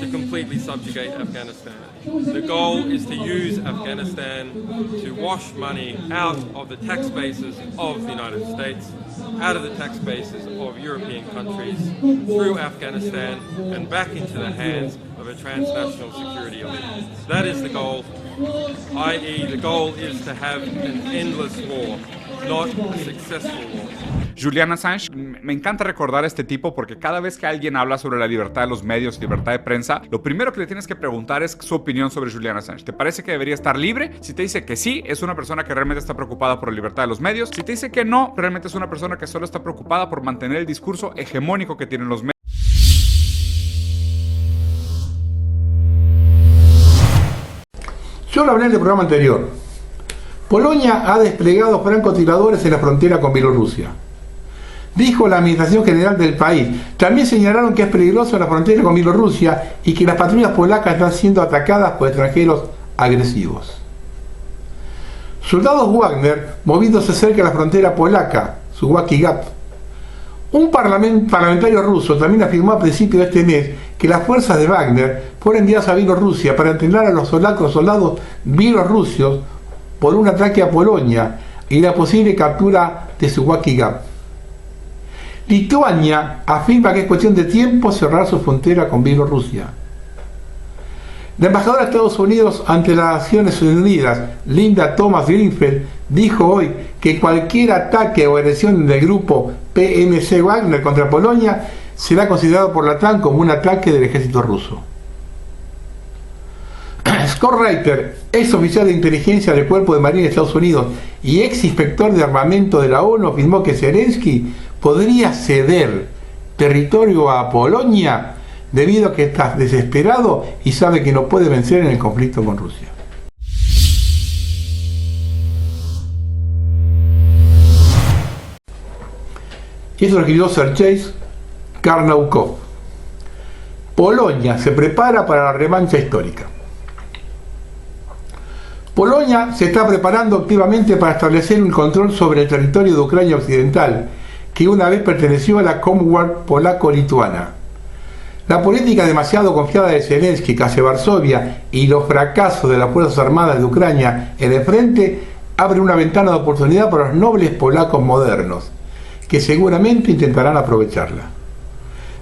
Speaker 5: to completely subjugate Afghanistan. The goal is to use Afghanistan to wash money out of the tax bases of the United States, out of the tax bases of European countries, through Afghanistan and back into the hands of a transnational security elite. That is the goal, i.e. the goal is to have an endless war, not a successful war.
Speaker 4: Julian Assange, me encanta recordar a este tipo porque cada vez que alguien habla sobre la libertad de los medios y libertad de prensa, lo primero que le tienes que preguntar es su opinión sobre Julian Assange. ¿Te parece que debería estar libre? Si te dice que sí, es una persona que realmente está preocupada por la libertad de los medios. Si te dice que no, realmente es una persona que solo está preocupada por mantener el discurso hegemónico que tienen los medios.
Speaker 1: Yo lo hablé en el programa anterior. Polonia ha desplegado francotiradores en la frontera con Bielorrusia, dijo la administración general del país. También señalaron que es peligroso la frontera con Bielorrusia y que las patrullas polacas están siendo atacadas por extranjeros agresivos. Soldados Wagner moviéndose cerca de la frontera polaca, Suwałki Gap. Un parlamentario ruso también afirmó a principios de este mes que las fuerzas de Wagner fueron enviadas a Bielorrusia para entrenar a los soldados bielorrusios por un ataque a Polonia y la posible captura de Suwałki Gap. Lituania afirma que es cuestión de tiempo cerrar su frontera con Bielorrusia. La embajadora de Estados Unidos ante las Naciones Unidas, Linda Thomas Greenfield, dijo hoy que cualquier ataque o agresión del grupo PMC Wagner contra Polonia será considerado por la OTAN como un ataque del ejército ruso. Scott Reiter, ex oficial de inteligencia del Cuerpo de Marina de Estados Unidos y ex inspector de armamento de la ONU, afirmó que Zelensky podría ceder territorio a Polonia debido a que está desesperado y sabe que no puede vencer en el conflicto con Rusia. Y eso lo escribió Sergei Karnaukov. Polonia se prepara para la revancha histórica. Polonia se está preparando activamente para establecer un control sobre el territorio de Ucrania Occidental, que una vez perteneció a la Commonwealth polaco-lituana. La política demasiado confiada de Zelensky hacia Varsovia y los fracasos de las Fuerzas Armadas de Ucrania en el frente abren una ventana de oportunidad para los nobles polacos modernos, que seguramente intentarán aprovecharla.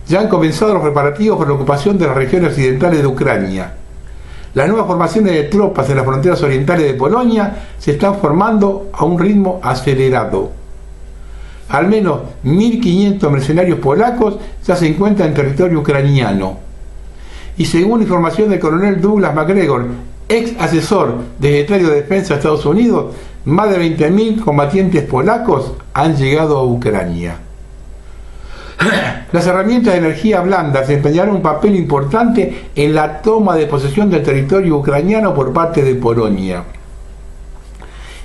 Speaker 1: Ya han comenzado los preparativos para la ocupación de las regiones occidentales de Ucrania. Las nuevas formaciones de tropas en las fronteras orientales de Polonia se están formando a un ritmo acelerado. Al menos 1.500 mercenarios polacos ya se encuentran en territorio ucraniano. Y según información del coronel Douglas MacGregor, ex asesor del secretario de Defensa de Estados Unidos, más de 20.000 combatientes polacos han llegado a Ucrania. Las herramientas de energía blanda desempeñarán un papel importante en la toma de posesión del territorio ucraniano por parte de Polonia.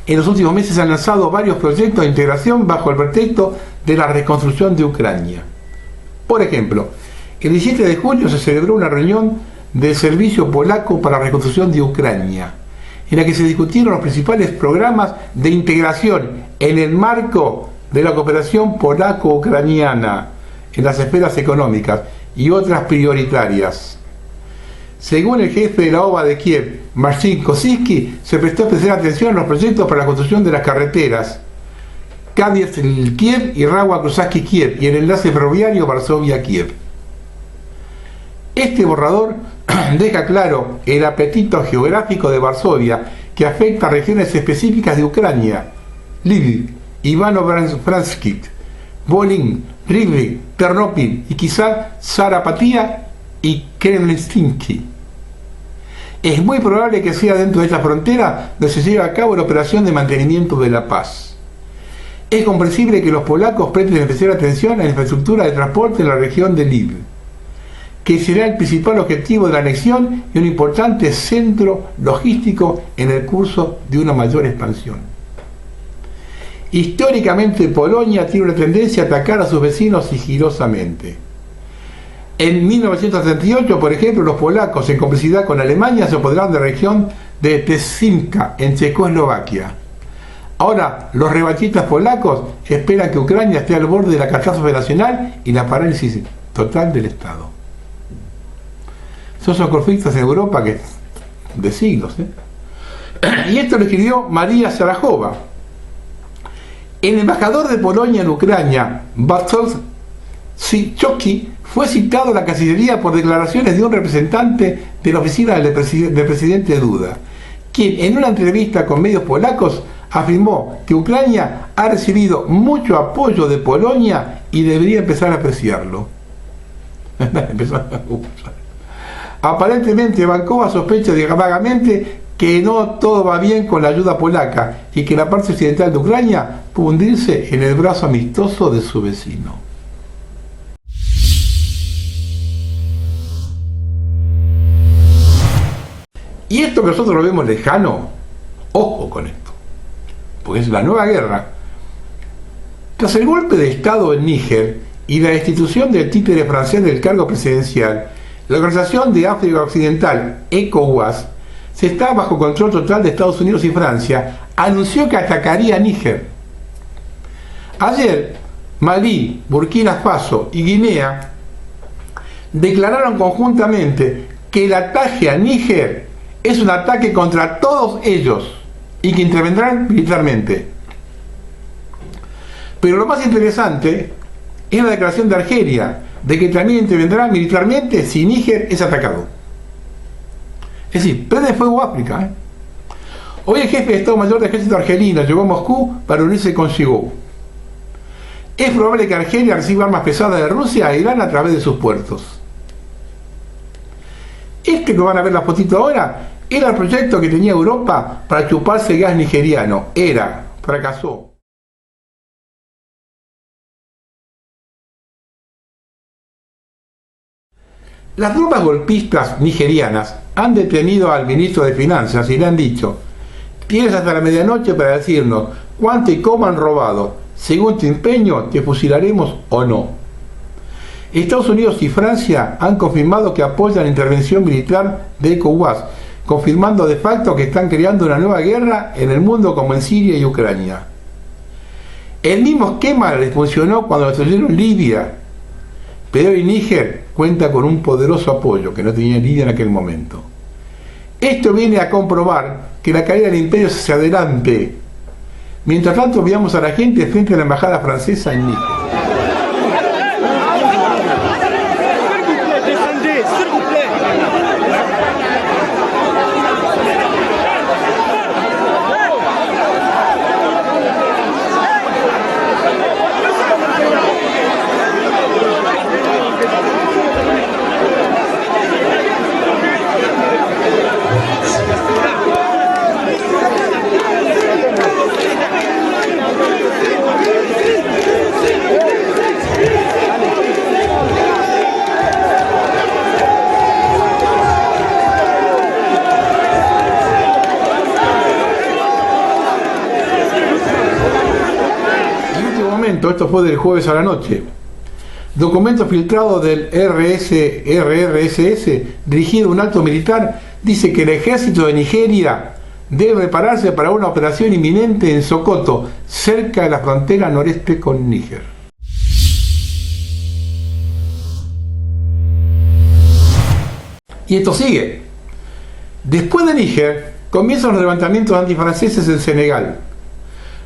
Speaker 1: En los últimos meses se han lanzado varios proyectos de integración bajo el pretexto de la reconstrucción de Ucrania. Por ejemplo, el 17 de julio se celebró una reunión del Servicio Polaco para la Reconstrucción de Ucrania, en la que se discutieron los principales programas de integración en el marco de la cooperación polaco-ucraniana en las esferas económicas y otras prioritarias. Según el jefe de la OVA de Kiev, Marcin Kosinski, se prestó especial atención a los proyectos para la construcción de las carreteras Kiev y Rawa-Krusaki-Kiev y el enlace ferroviario Varsovia-Kiev. Este borrador deja claro el apetito geográfico de Varsovia que afecta a regiones específicas de Ucrania: Lviv, Ivano-Frankivsk, Volyn, Rivne, Ternopil y quizá Zaporizhia y Kremlinski. Es muy probable que sea dentro de esta frontera donde se lleve a cabo la operación de mantenimiento de la paz. Es comprensible que los polacos presten especial atención a la infraestructura de transporte en la región de Lviv, que será el principal objetivo de la anexión y un importante centro logístico en el curso de una mayor expansión. Históricamente, Polonia tiene una tendencia a atacar a sus vecinos sigilosamente. En 1938, por ejemplo, los polacos, en complicidad con Alemania, se apoderaron de la región de Tesimka, en Checoslovaquia. Ahora, los revanchistas polacos esperan que Ucrania esté al borde de la catástrofe nacional y la parálisis total del Estado. Esos son conflictos en Europa de siglos. Y esto lo escribió María Sarajova. El embajador de Polonia en Ucrania, Bartosz Sichocki, fue citado a la Cancillería por declaraciones de un representante de la oficina del presidente Duda, quien en una entrevista con medios polacos afirmó que Ucrania ha recibido mucho apoyo de Polonia y debería empezar a apreciarlo. Aparentemente Bankova sospecha vagamente que no todo va bien con la ayuda polaca y que la parte occidental de Ucrania puede hundirse en el brazo amistoso de su vecino. Y esto que nosotros lo vemos lejano, ojo con esto. porque es la nueva guerra. Tras el golpe de Estado en Níger y la destitución del títere francés del cargo presidencial, la Organización de África Occidental, ECOWAS, se está bajo control total de Estados Unidos y Francia, anunció que atacaría Níger. Ayer, Malí, Burkina Faso y Guinea declararon conjuntamente que el ataque a Níger es un ataque contra todos ellos y que intervendrán militarmente. Pero lo más interesante es la declaración de Argelia de que también intervendrá militarmente si Níger es atacado. Es decir, prende fuego África. Hoy el jefe de Estado Mayor del Ejército argelino llegó a Moscú para unirse con Chigou. Es probable que Argelia reciba armas pesadas de Rusia e Irán a través de sus puertos. Este que van a ver la fotito ahora era el proyecto que tenía Europa para chuparse gas nigeriano. Fracasó. Las tropas golpistas nigerianas han detenido al ministro de Finanzas y le han dicho: tienes hasta la medianoche para decirnos cuánto y cómo han robado. Según tu empeño, te fusilaremos o no. Estados Unidos y Francia han confirmado que apoyan la intervención militar de ECOWAS, confirmando de facto que están creando una nueva guerra en el mundo como en Siria y Ucrania. El mismo esquema les funcionó cuando destruyeron Libia, pero hoy Níger cuenta con un poderoso apoyo que no tenía Libia en aquel momento. Esto viene a comprobar que la caída del imperio se adelante. Mientras tanto, veamos a la gente frente a la embajada francesa en Níger. Esto fue del jueves a la noche. Documento filtrado del RRSS dirigido a un alto militar dice que el ejército de Nigeria debe prepararse para una operación inminente en Sokoto, cerca de la frontera noreste con Níger. Y esto sigue. Después de Níger, comienzan los levantamientos antifranceses en Senegal.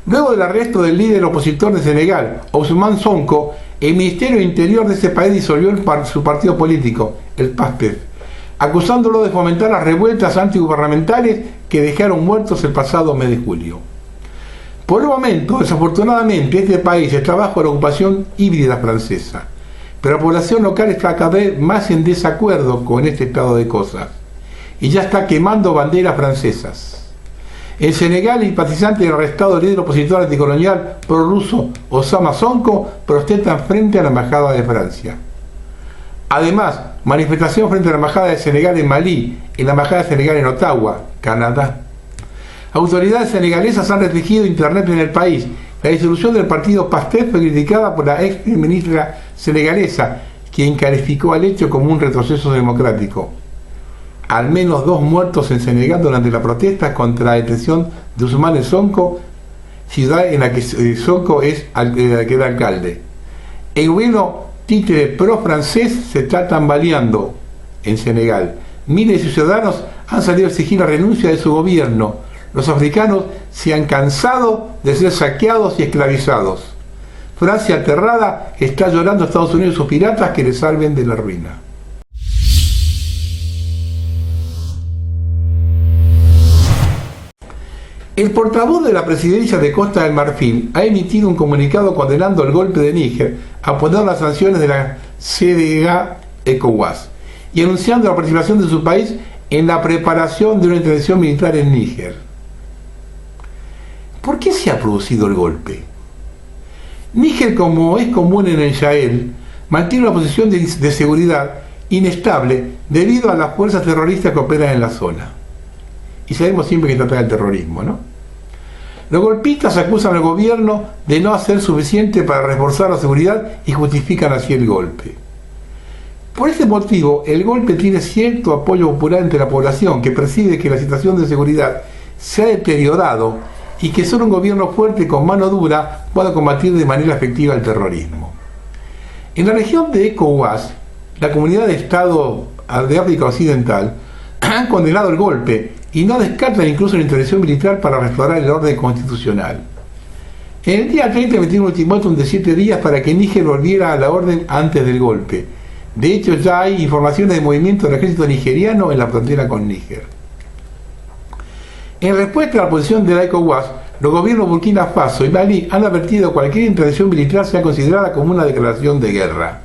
Speaker 1: Luego del arresto del líder opositor de Senegal, Ousmane Sonko, el Ministerio de Interior de ese país disolvió su partido político, el PASTEF, acusándolo de fomentar las revueltas antigubernamentales que dejaron muertos el pasado mes de julio. Por el momento, desafortunadamente, este país está bajo la ocupación híbrida francesa, pero la población local está cada vez más en desacuerdo con este estado de cosas y ya está quemando banderas francesas. En Senegal, el simpatizante del arrestado líder opositor anticolonial prorruso Ousmane Sonko protestan frente a la embajada de Francia. Además, manifestación frente a la embajada de Senegal en Malí y la embajada de Senegal en Ottawa, Canadá. Autoridades senegalesas han restringido internet en el país. La disolución del partido PASTEF fue criticada por la ex ministra senegalesa, quien calificó al hecho como un retroceso democrático. Al menos 2 muertos en Senegal durante la protesta contra la detención de Ousmane Sonko, ciudad en la que Sonko es que era alcalde. El gobierno títere pro-francés se está tambaleando en Senegal. Miles de ciudadanos han salido a exigir la renuncia de su gobierno. Los africanos se han cansado de ser saqueados y esclavizados. Francia, aterrada, está llorando a Estados Unidos y sus piratas que le salven de la ruina. El portavoz de la presidencia de Costa del Marfil ha emitido un comunicado condenando el golpe de Níger, apoyando las sanciones de la CDA-ECOWAS y anunciando la participación de su país en la preparación de una intervención militar en Níger. ¿Por qué se ha producido el golpe? Níger, como es común en el Sahel, mantiene una posición de seguridad inestable debido a las fuerzas terroristas que operan en la zona. Y sabemos siempre que trata del terrorismo, ¿no? Los golpistas acusan al gobierno de no hacer suficiente para reforzar la seguridad y justifican así el golpe. Por este motivo, el golpe tiene cierto apoyo popular entre la población, que percibe que la situación de seguridad se ha deteriorado y que solo un gobierno fuerte con mano dura pueda combatir de manera efectiva el terrorismo. En la región de ECOWAS, la comunidad de Estado de África Occidental han condenado el golpe y no descartan incluso la intervención militar para restaurar el orden constitucional. En el día 30 emitieron un ultimátum de 7 días para que Níger volviera a la orden antes del golpe. De hecho, ya hay informaciones de movimiento del ejército nigeriano en la frontera con Níger. En respuesta a la posición de la ECOWAS, los gobiernos de Burkina Faso y Malí han advertido que cualquier intervención militar sea considerada como una declaración de guerra.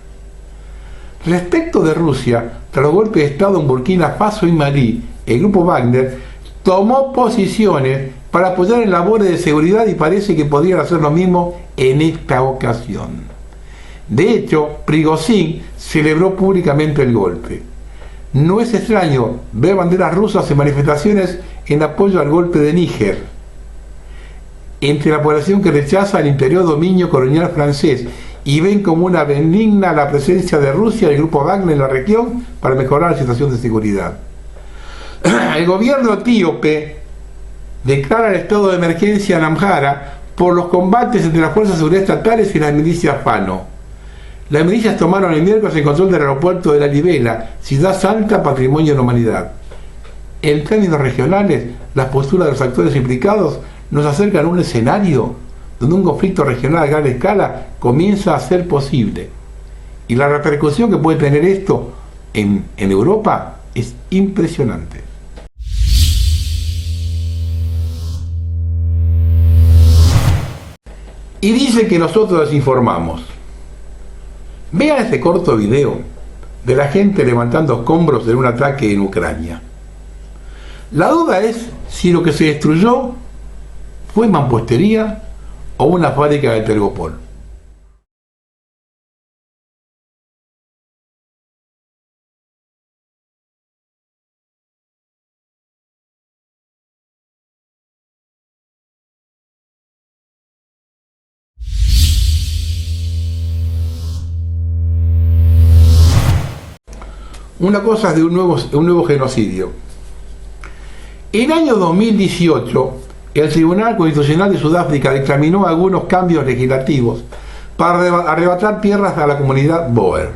Speaker 1: Respecto de Rusia, tras los golpes de Estado en Burkina Faso y Malí, el grupo Wagner tomó posiciones para apoyar en labores de seguridad y parece que podrían hacer lo mismo en esta ocasión. De hecho, Prigozhin celebró públicamente el golpe. No es extraño ver banderas rusas en manifestaciones en apoyo al golpe de Níger, entre la población que rechaza el imperioso dominio colonial francés y ven como una benigna la presencia de Rusia y el grupo Wagner en la región para mejorar la situación de seguridad. El gobierno etíope declara el estado de emergencia en Amhara por los combates entre las fuerzas de seguridad estatales y las milicias Fano. Las milicias tomaron el miércoles el control del aeropuerto de Lalibela, ciudad santa, patrimonio de la humanidad. En términos regionales, las posturas de los actores implicados nos acercan a un escenario donde un conflicto regional a gran escala comienza a ser posible. Y la repercusión que puede tener esto en Europa es impresionante. Y dice que nosotros les informamos. Vean este corto video de la gente levantando escombros en un ataque en Ucrania. La duda es si lo que se destruyó fue mampostería o una fábrica de Tergopol. Una cosa es de un nuevo genocidio. En el año 2018, el Tribunal Constitucional de Sudáfrica dictaminó algunos cambios legislativos para arrebatar tierras a la comunidad Boer.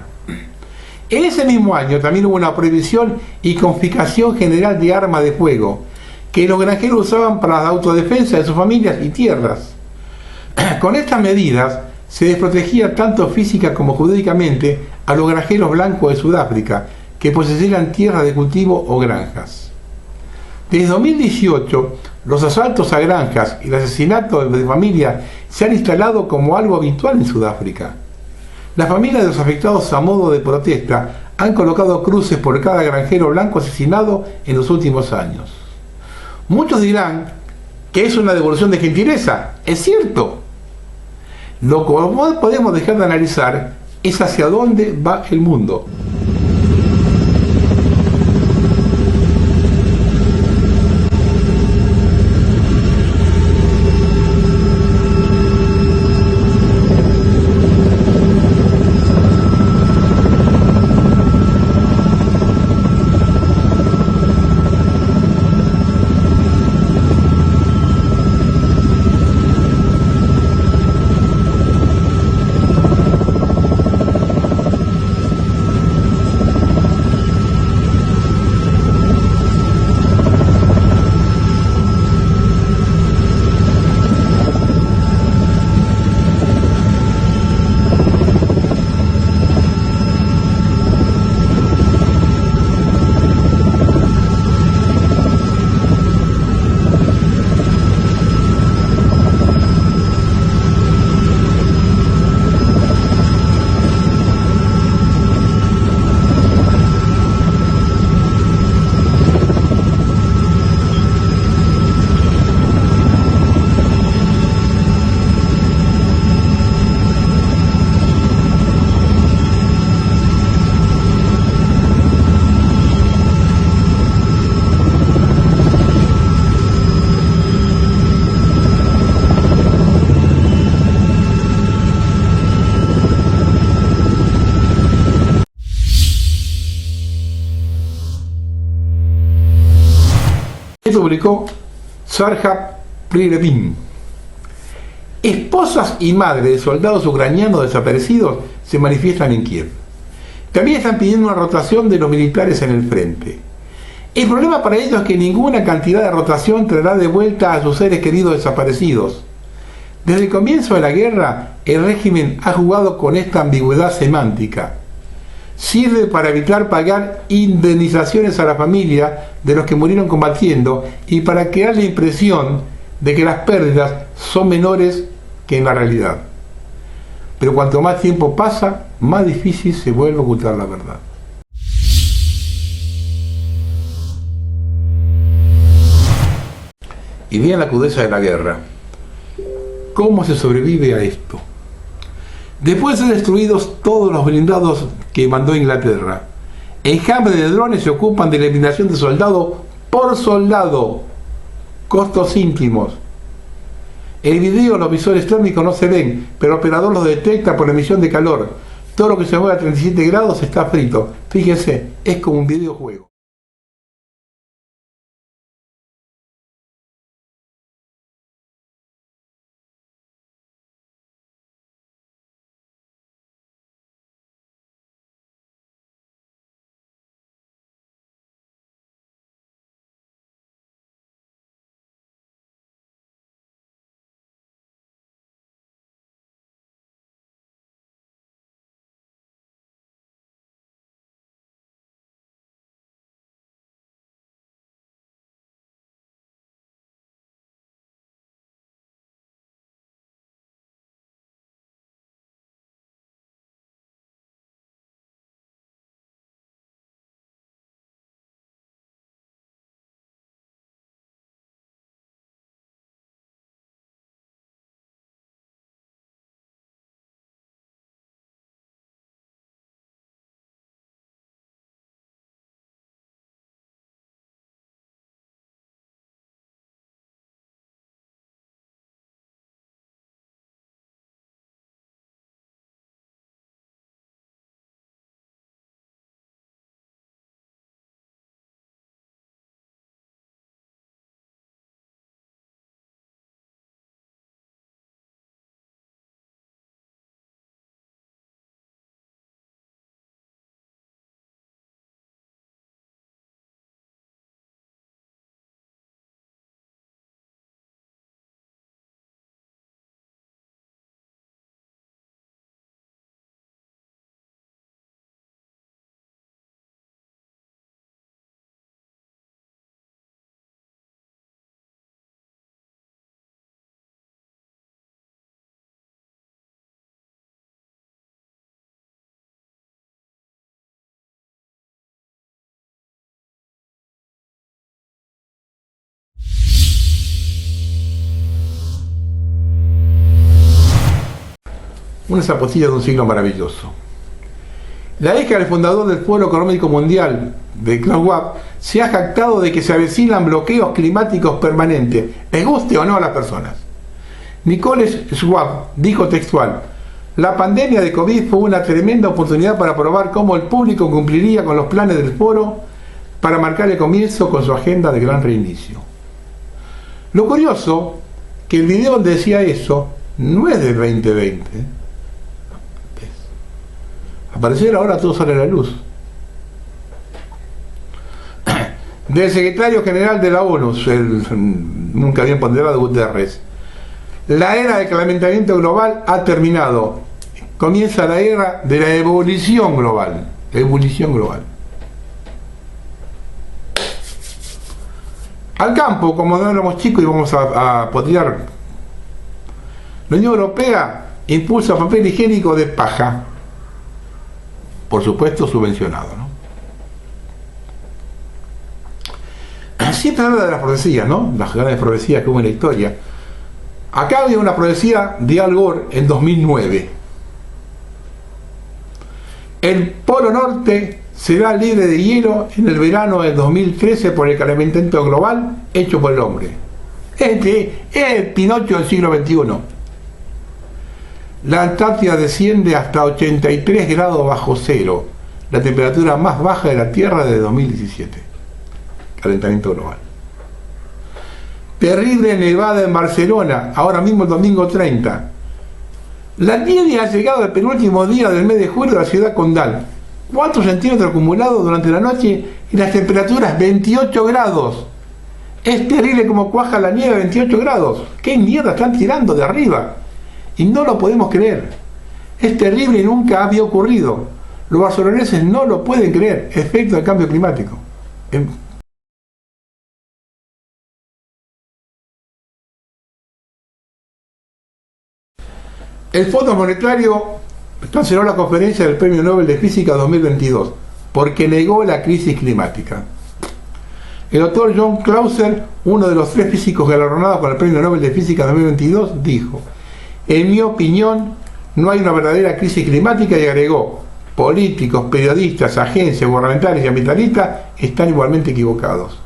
Speaker 1: En ese mismo año también hubo una prohibición y confiscación general de armas de fuego que los granjeros usaban para la autodefensa de sus familias y tierras. Con estas medidas se desprotegía tanto física como jurídicamente a los granjeros blancos de Sudáfrica que poseyeran tierras de cultivo o granjas. Desde 2018, los asaltos a granjas y el asesinato de familias se han instalado como algo habitual en Sudáfrica. Las familias de los afectados a modo de protesta han colocado cruces por cada granjero blanco asesinado en los últimos años. Muchos dirán que es una devolución de gentileza. Es cierto. Lo que no podemos dejar de analizar es hacia dónde va el mundo. Esto publicó Sarja Prilevin. Esposas y madres de soldados ucranianos desaparecidos se manifiestan en Kiev. También están pidiendo una rotación de los militares en el frente. El problema para ellos es que ninguna cantidad de rotación traerá de vuelta a sus seres queridos desaparecidos. Desde el comienzo de la guerra, el régimen ha jugado con esta ambigüedad semántica. Sirve para evitar pagar indemnizaciones a la familia de los que murieron combatiendo y para crear la impresión de que las pérdidas son menores que en la realidad. Pero cuanto más tiempo pasa, más difícil se vuelve a ocultar la verdad. Y vean la crudeza de la guerra. ¿Cómo se sobrevive a esto? Después de ser destruidos todos los blindados que mandó Inglaterra, enjambres de drones se ocupan de la eliminación de soldado por soldado. Costos ínfimos. En el video los visores térmicos no se ven, pero el operador los detecta por emisión de calor. Todo lo que se mueve a 37 grados está frito. Fíjense, es como un videojuego. Una zapatilla de un siglo maravilloso. La hija del fundador del Foro Económico Mundial, de Klaus Schwab, se ha jactado de que se avecinan bloqueos climáticos permanentes, les guste o no a las personas. Nicholas Schwab dijo textual: la pandemia de COVID fue una tremenda oportunidad para probar cómo el público cumpliría con los planes del foro para marcar el comienzo con su agenda de gran reinicio. Lo curioso, que el video donde decía eso no es del 2020. Aparecer ahora todo sale a la luz. Del secretario general de la ONU, el nunca bien ponderado Guterres: la era del calentamiento global ha terminado. Comienza la era de la ebullición global. Ebullición global. Al campo, como no éramos chicos y vamos a potrear. La Unión Europea impulsa papel higiénico de paja. Por supuesto subvencionado, ¿no? Siempre habla de las profecías, ¿no? Las grandes profecías que hubo en la historia. Acá había una profecía de Al Gore en 2009. El Polo Norte será libre de hielo en el verano del 2013 por el calentamiento global hecho por el hombre. Es el Pinocho del siglo XXI. La Antártida desciende hasta 83 grados bajo cero, la temperatura más baja de la Tierra desde 2017. Calentamiento global. Terrible nevada en Barcelona, ahora mismo el domingo 30. La nieve ha llegado al penúltimo día del mes de julio a la ciudad condal. 4 centímetros acumulados durante la noche y las temperaturas 28 grados. Es terrible como cuaja la nieve a 28 grados. ¿Qué mierda están tirando de arriba? Y no lo podemos creer. Es terrible y nunca había ocurrido. Los barceloneses no lo pueden creer. Efecto del cambio climático. El Fondo Monetario canceló la conferencia del Premio Nobel de Física 2022 porque negó la crisis climática. El doctor John Clauser, uno de los 3 físicos galardonados con el Premio Nobel de Física 2022, dijo: en mi opinión, no hay una verdadera crisis climática, y agregó: políticos, periodistas, agencias gubernamentales y ambientalistas están igualmente equivocados.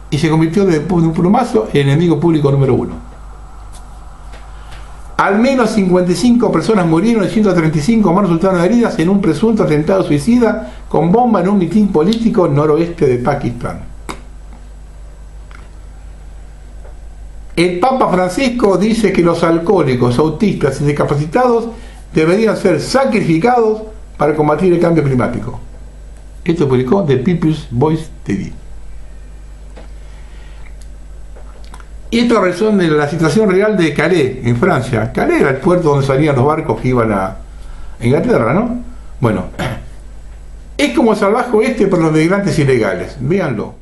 Speaker 1: Y se convirtió de un plumazo en enemigo público número 1. Al menos 55 personas murieron y 135 más resultaron heridas en un presunto atentado suicida con bomba en un mitin político noroeste de Pakistán. El Papa Francisco dice que los alcohólicos, autistas y discapacitados deberían ser sacrificados para combatir el cambio climático. Esto publicó The People's Voice TV. Y esta razón de la situación real de Calais, en Francia. Calais era el puerto donde salían los barcos que iban a Inglaterra, ¿no? Bueno, es como el salvaje oeste para los migrantes ilegales. Véanlo.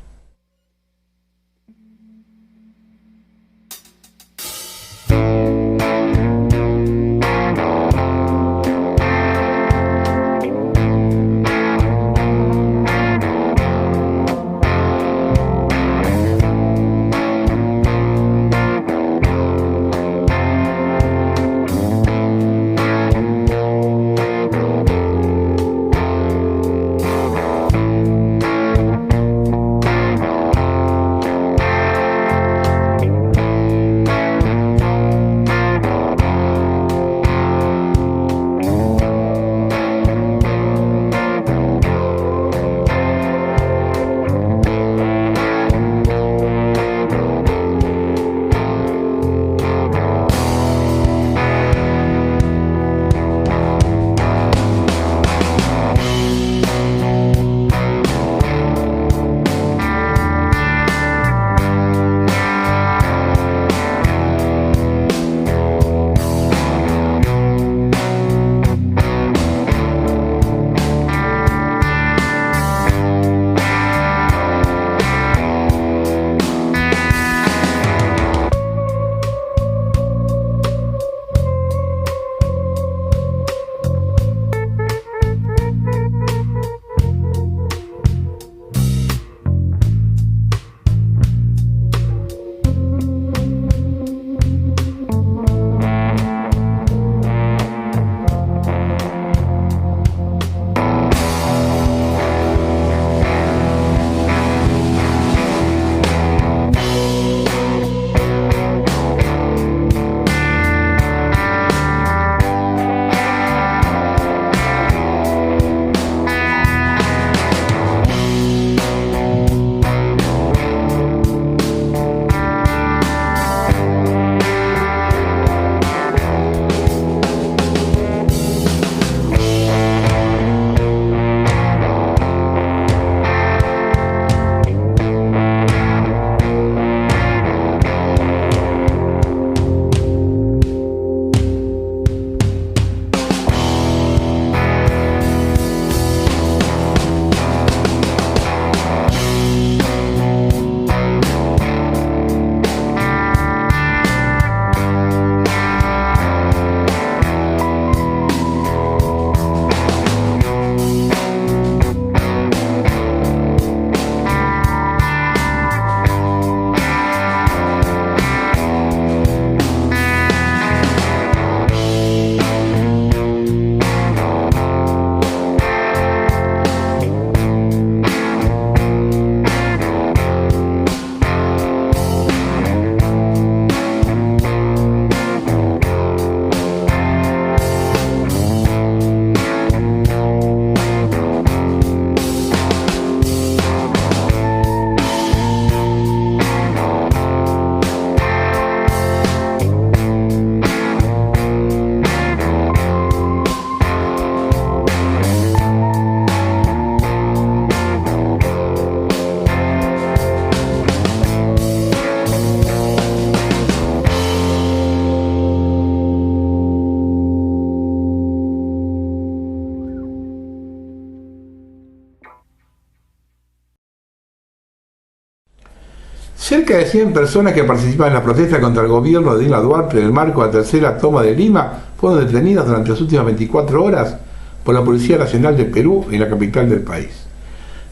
Speaker 1: Cerca de 100 personas que participan en la protesta contra el gobierno de Dina Duarte en el marco de la tercera toma de Lima fueron detenidas durante las últimas 24 horas por la Policía Nacional de Perú en la capital del país.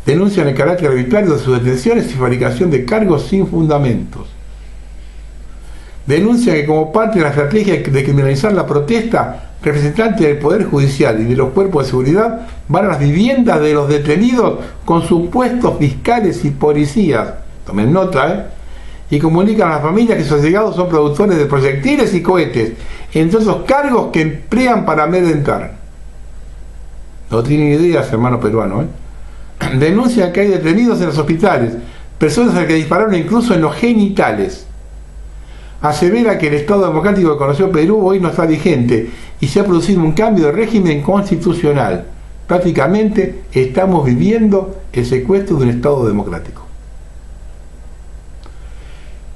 Speaker 1: Denuncian el carácter arbitrario de sus detenciones y fabricación de cargos sin fundamentos. Denuncian que como parte de la estrategia de criminalizar la protesta, representantes del Poder Judicial y de los cuerpos de seguridad van a las viviendas de los detenidos con supuestos fiscales y policías. Tomen nota, y comunican a las familias que sus allegados son productores de proyectiles y cohetes, entre esos cargos que emplean para amedrentar. No tienen ideas, hermanos peruanos. Denuncian que hay detenidos en los hospitales, personas a las que dispararon incluso en los genitales. Asevera que el Estado democrático que conoció Perú hoy no está vigente y se ha producido un cambio de régimen constitucional. Prácticamente estamos viviendo el secuestro de un Estado democrático.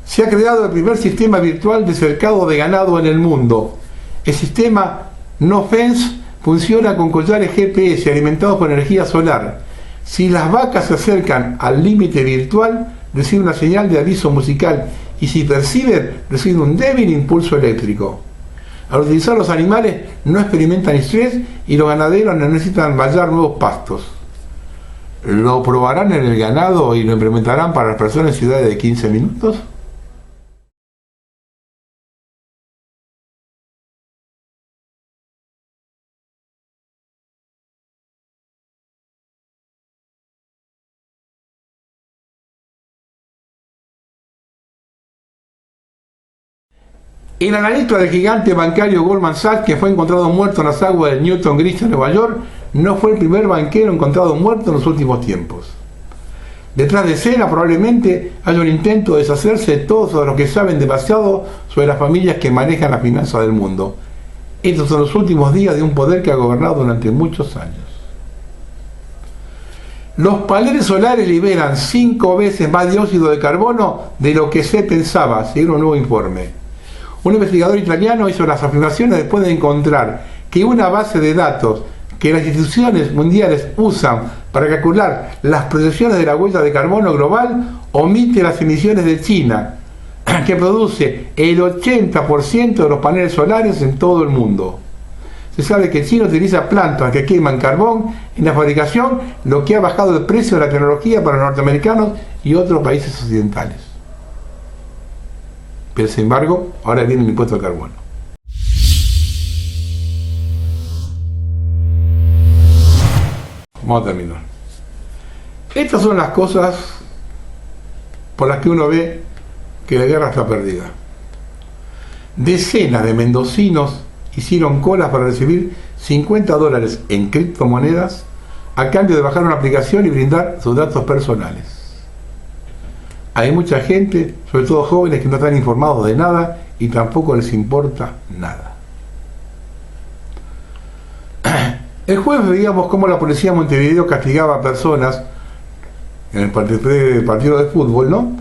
Speaker 1: Se ha creado el primer sistema virtual de cercado de ganado en el mundo. El sistema NoFence funciona con collares GPS alimentados por energía solar. Si las vacas se acercan al límite virtual, reciben una señal de aviso musical y si perciben, reciben un débil impulso eléctrico. Al utilizar los animales no experimentan estrés y los ganaderos no necesitan vallar nuevos pastos. ¿Lo probarán en el ganado y lo implementarán para las personas en ciudades de 15 minutos? El analista del gigante bancario Goldman Sachs, que fue encontrado muerto en las aguas del Newton Gris en Nueva York, no fue el primer banquero encontrado muerto en los últimos tiempos. Detrás de escena probablemente haya un intento de deshacerse de todos los que saben demasiado sobre las familias que manejan las finanzas del mundo. Estos son los últimos días de un poder que ha gobernado durante muchos años. Los paneles solares liberan 5 veces más dióxido de carbono de lo que se pensaba, según un nuevo informe. Un investigador italiano hizo las afirmaciones después de encontrar que una base de datos que las instituciones mundiales usan para calcular las proyecciones de la huella de carbono global omite las emisiones de China, que produce el 80% de los paneles solares en todo el mundo. Se sabe que China utiliza plantas que queman carbón en la fabricación, lo que ha bajado el precio de la tecnología para los norteamericanos y otros países occidentales. Pero sin embargo, ahora viene el impuesto al carbono. Vamos a terminar. Estas son las cosas por las que uno ve que la guerra está perdida. Decenas de mendocinos hicieron colas para recibir $50 en criptomonedas a cambio de bajar una aplicación y brindar sus datos personales. Hay mucha gente, sobre todo jóvenes, que no están informados de nada y tampoco les importa nada. El jueves veíamos cómo la policía de Montevideo castigaba a personas en el partido de fútbol, ¿no?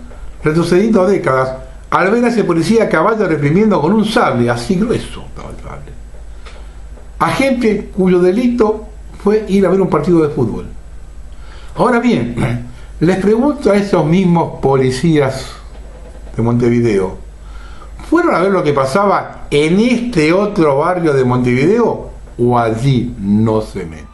Speaker 1: Retrocediendo décadas, al ver a ese policía a caballo reprimiendo con un sable, así grueso estaba el sable, a gente cuyo delito fue ir a ver un partido de fútbol. Ahora bien, les pregunto a esos mismos policías de Montevideo, ¿fueron a ver lo que pasaba en este otro barrio de Montevideo o allí no se meten?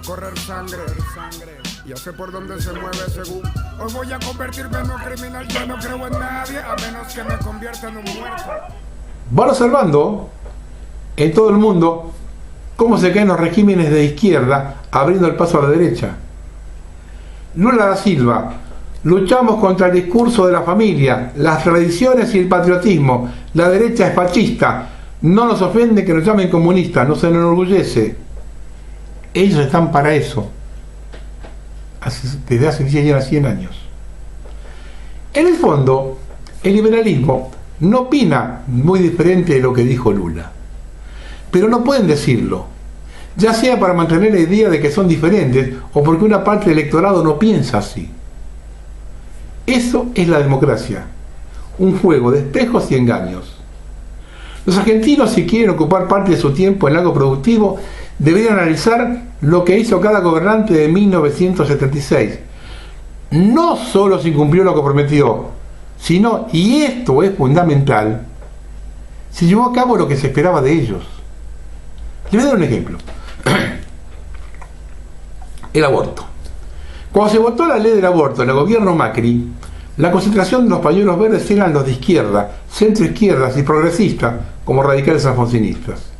Speaker 6: Correr sangre, ya sé por dónde se mueve según. Hoy voy a convertirme en un criminal, yo no creo en nadie, a menos que me convierta en un muerto.
Speaker 1: Van observando en todo el mundo cómo se caen los regímenes de izquierda abriendo el paso a la derecha. Lula da Silva: luchamos contra el discurso de la familia, las tradiciones y el patriotismo. La derecha es fascista. No nos ofende que nos llamen comunistas, nos enorgullece. Ellos están para eso, desde hace 100 años. En el fondo, el liberalismo no opina muy diferente de lo que dijo Lula. Pero no pueden decirlo, ya sea para mantener la idea de que son diferentes o porque una parte del electorado no piensa así. Eso es la democracia, un juego de espejos y engaños. Los argentinos, si quieren ocupar parte de su tiempo en algo productivo, deberían analizar lo que hizo cada gobernante de 1976. No solo se incumplió lo que prometió, sino, y esto es fundamental, se llevó a cabo lo que se esperaba de ellos. Les voy a dar un ejemplo. El aborto. Cuando se votó la ley del aborto en el gobierno Macri, la concentración de los pañuelos verdes eran los de izquierda, centroizquierdas y progresistas, como radicales alfonsinistas.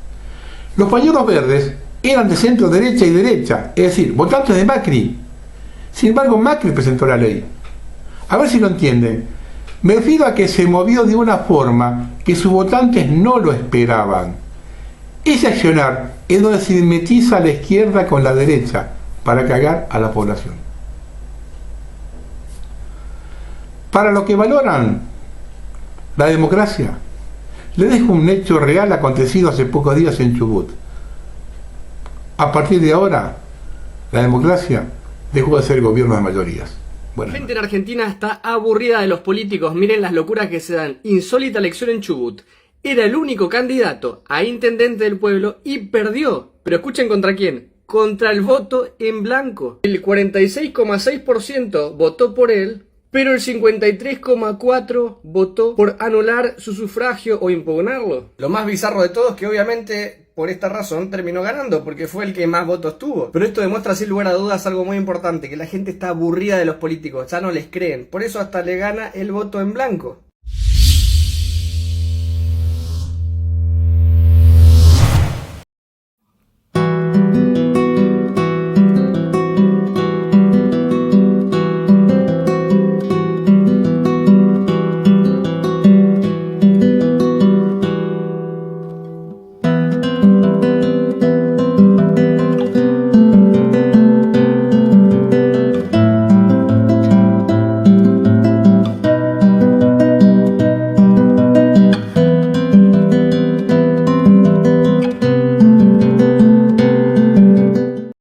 Speaker 1: Los pañuelos verdes eran de centro derecha y derecha, es decir, votantes de Macri. Sin embargo, Macri presentó la ley. A ver si lo entienden. Me refiero a que se movió de una forma que sus votantes no lo esperaban. Ese accionar es donde se mimetiza a la izquierda con la derecha para cagar a la población. Para lo que valoran la democracia, les dejo un hecho real acontecido hace pocos días en Chubut. A partir de ahora, la democracia dejó de ser gobierno de mayorías.
Speaker 7: La gente en Argentina está aburrida de los políticos. Miren las locuras que se dan. Insólita elección en Chubut. Era el único candidato a intendente del pueblo y perdió. Pero escuchen contra quién. Contra el voto en blanco. El 46,6% votó por él, pero el 53,4% votó por anular su sufragio o impugnarlo. Lo más bizarro de todo es que obviamente por esta razón terminó ganando, porque fue el que más votos tuvo. Pero esto demuestra sin lugar a dudas algo muy importante, que la gente está aburrida de los políticos, ya no les creen. Por eso hasta le gana el voto en blanco.